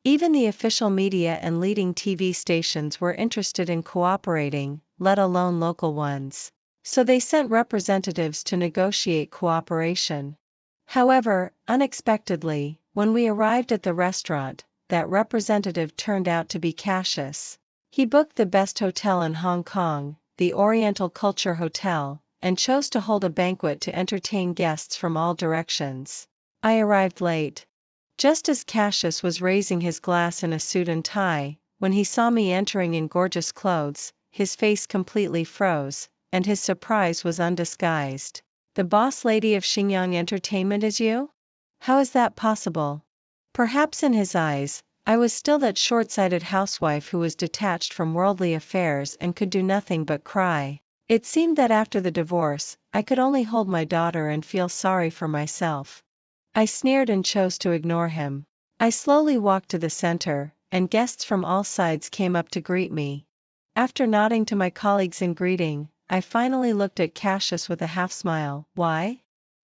Even the official media and leading TV stations were interested in cooperating, let alone local ones. So they sent representatives to negotiate cooperation. However, unexpectedly, when we arrived at the restaurant, that representative turned out to be Cassius. He booked the best hotel in Hong Kong, the Oriental Culture Hotel, and chose to hold a banquet to entertain guests from all directions. I arrived late. Just as Cassius was raising his glass in a suit and tie, when he saw me entering in gorgeous clothes, his face completely froze, and his surprise was undisguised. "The boss lady of Xingyang Entertainment is you? How is that possible?" Perhaps in his eyes, I was still that short-sighted housewife who was detached from worldly affairs and could do nothing but cry. It seemed that after the divorce, I could only hold my daughter and feel sorry for myself. I sneered and chose to ignore him. I slowly walked to the center, and guests from all sides came up to greet me. After nodding to my colleagues in greeting, I finally looked at Cassius with a half smile. Why?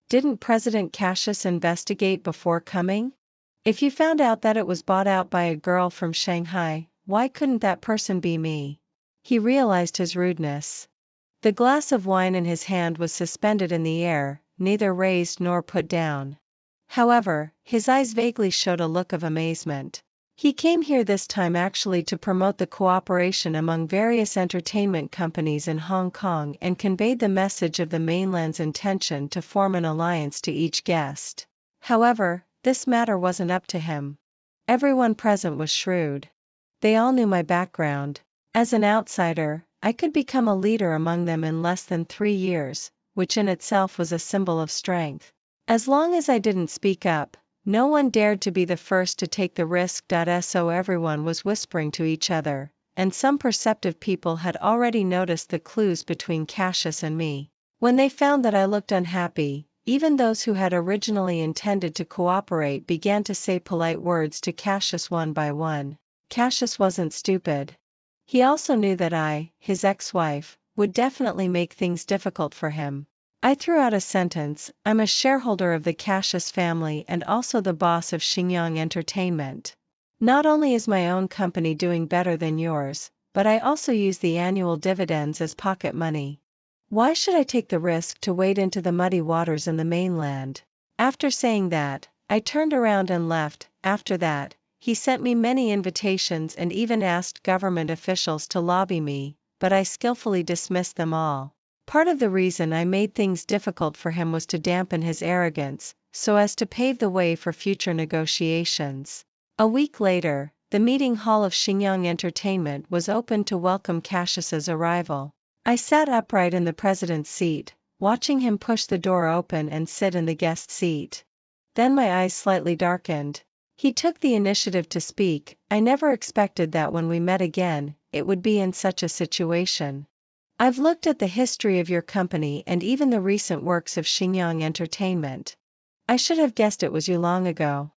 Didn't President Cassius investigate before coming? If you found out that it was bought out by a girl from Shanghai, why couldn't that person be me? He realized his rudeness. The glass of wine in his hand was suspended in the air, neither raised nor put down. However, his eyes vaguely showed a look of amazement. He came here this time actually to promote the cooperation among various entertainment companies in Hong Kong and conveyed the message of the mainland's intention to form an alliance to each guest. However, this matter wasn't up to him. Everyone present was shrewd. They all knew my background. As an outsider, I could become a leader among them in less than 3 years, which in itself was a symbol of strength. As long as I didn't speak up, no one dared to be the first to take the risk. So everyone was whispering to each other, and some perceptive people had already noticed the clues between Cassius and me. When they found that I looked unhappy, even those who had originally intended to cooperate began to say polite words to Cassius one by one. Cassius wasn't stupid. He also knew that I, his ex-wife, would definitely make things difficult for him. I threw out a sentence. I'm a shareholder of the Cassius family and also the boss of Xingyang Entertainment. Not only is my own company doing better than yours, but I also use the annual dividends as pocket money. Why should I take the risk to wade into the muddy waters in the mainland? After saying that, I turned around and left. After that, he sent me many invitations and even asked government officials to lobby me, but I skillfully dismissed them all. Part of the reason I made things difficult for him was to dampen his arrogance, so as to pave the way for future negotiations. A week later, the meeting hall of Xingyang Entertainment was opened to welcome Cassius's arrival. I sat upright in the president's seat, watching him push the door open and sit in the guest seat. Then my eyes slightly darkened. He took the initiative to speak. I never expected that when we met again, it would be in such a situation. I've looked at the history of your company and even the recent works of Xingyang Entertainment. I should have guessed it was you long ago.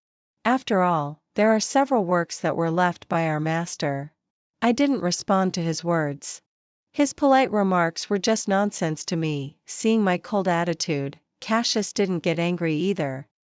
After all, there are several works that were left by our master. I didn't respond to his words. His polite remarks were just nonsense to me. Seeing my cold attitude, Cassius didn't get angry either.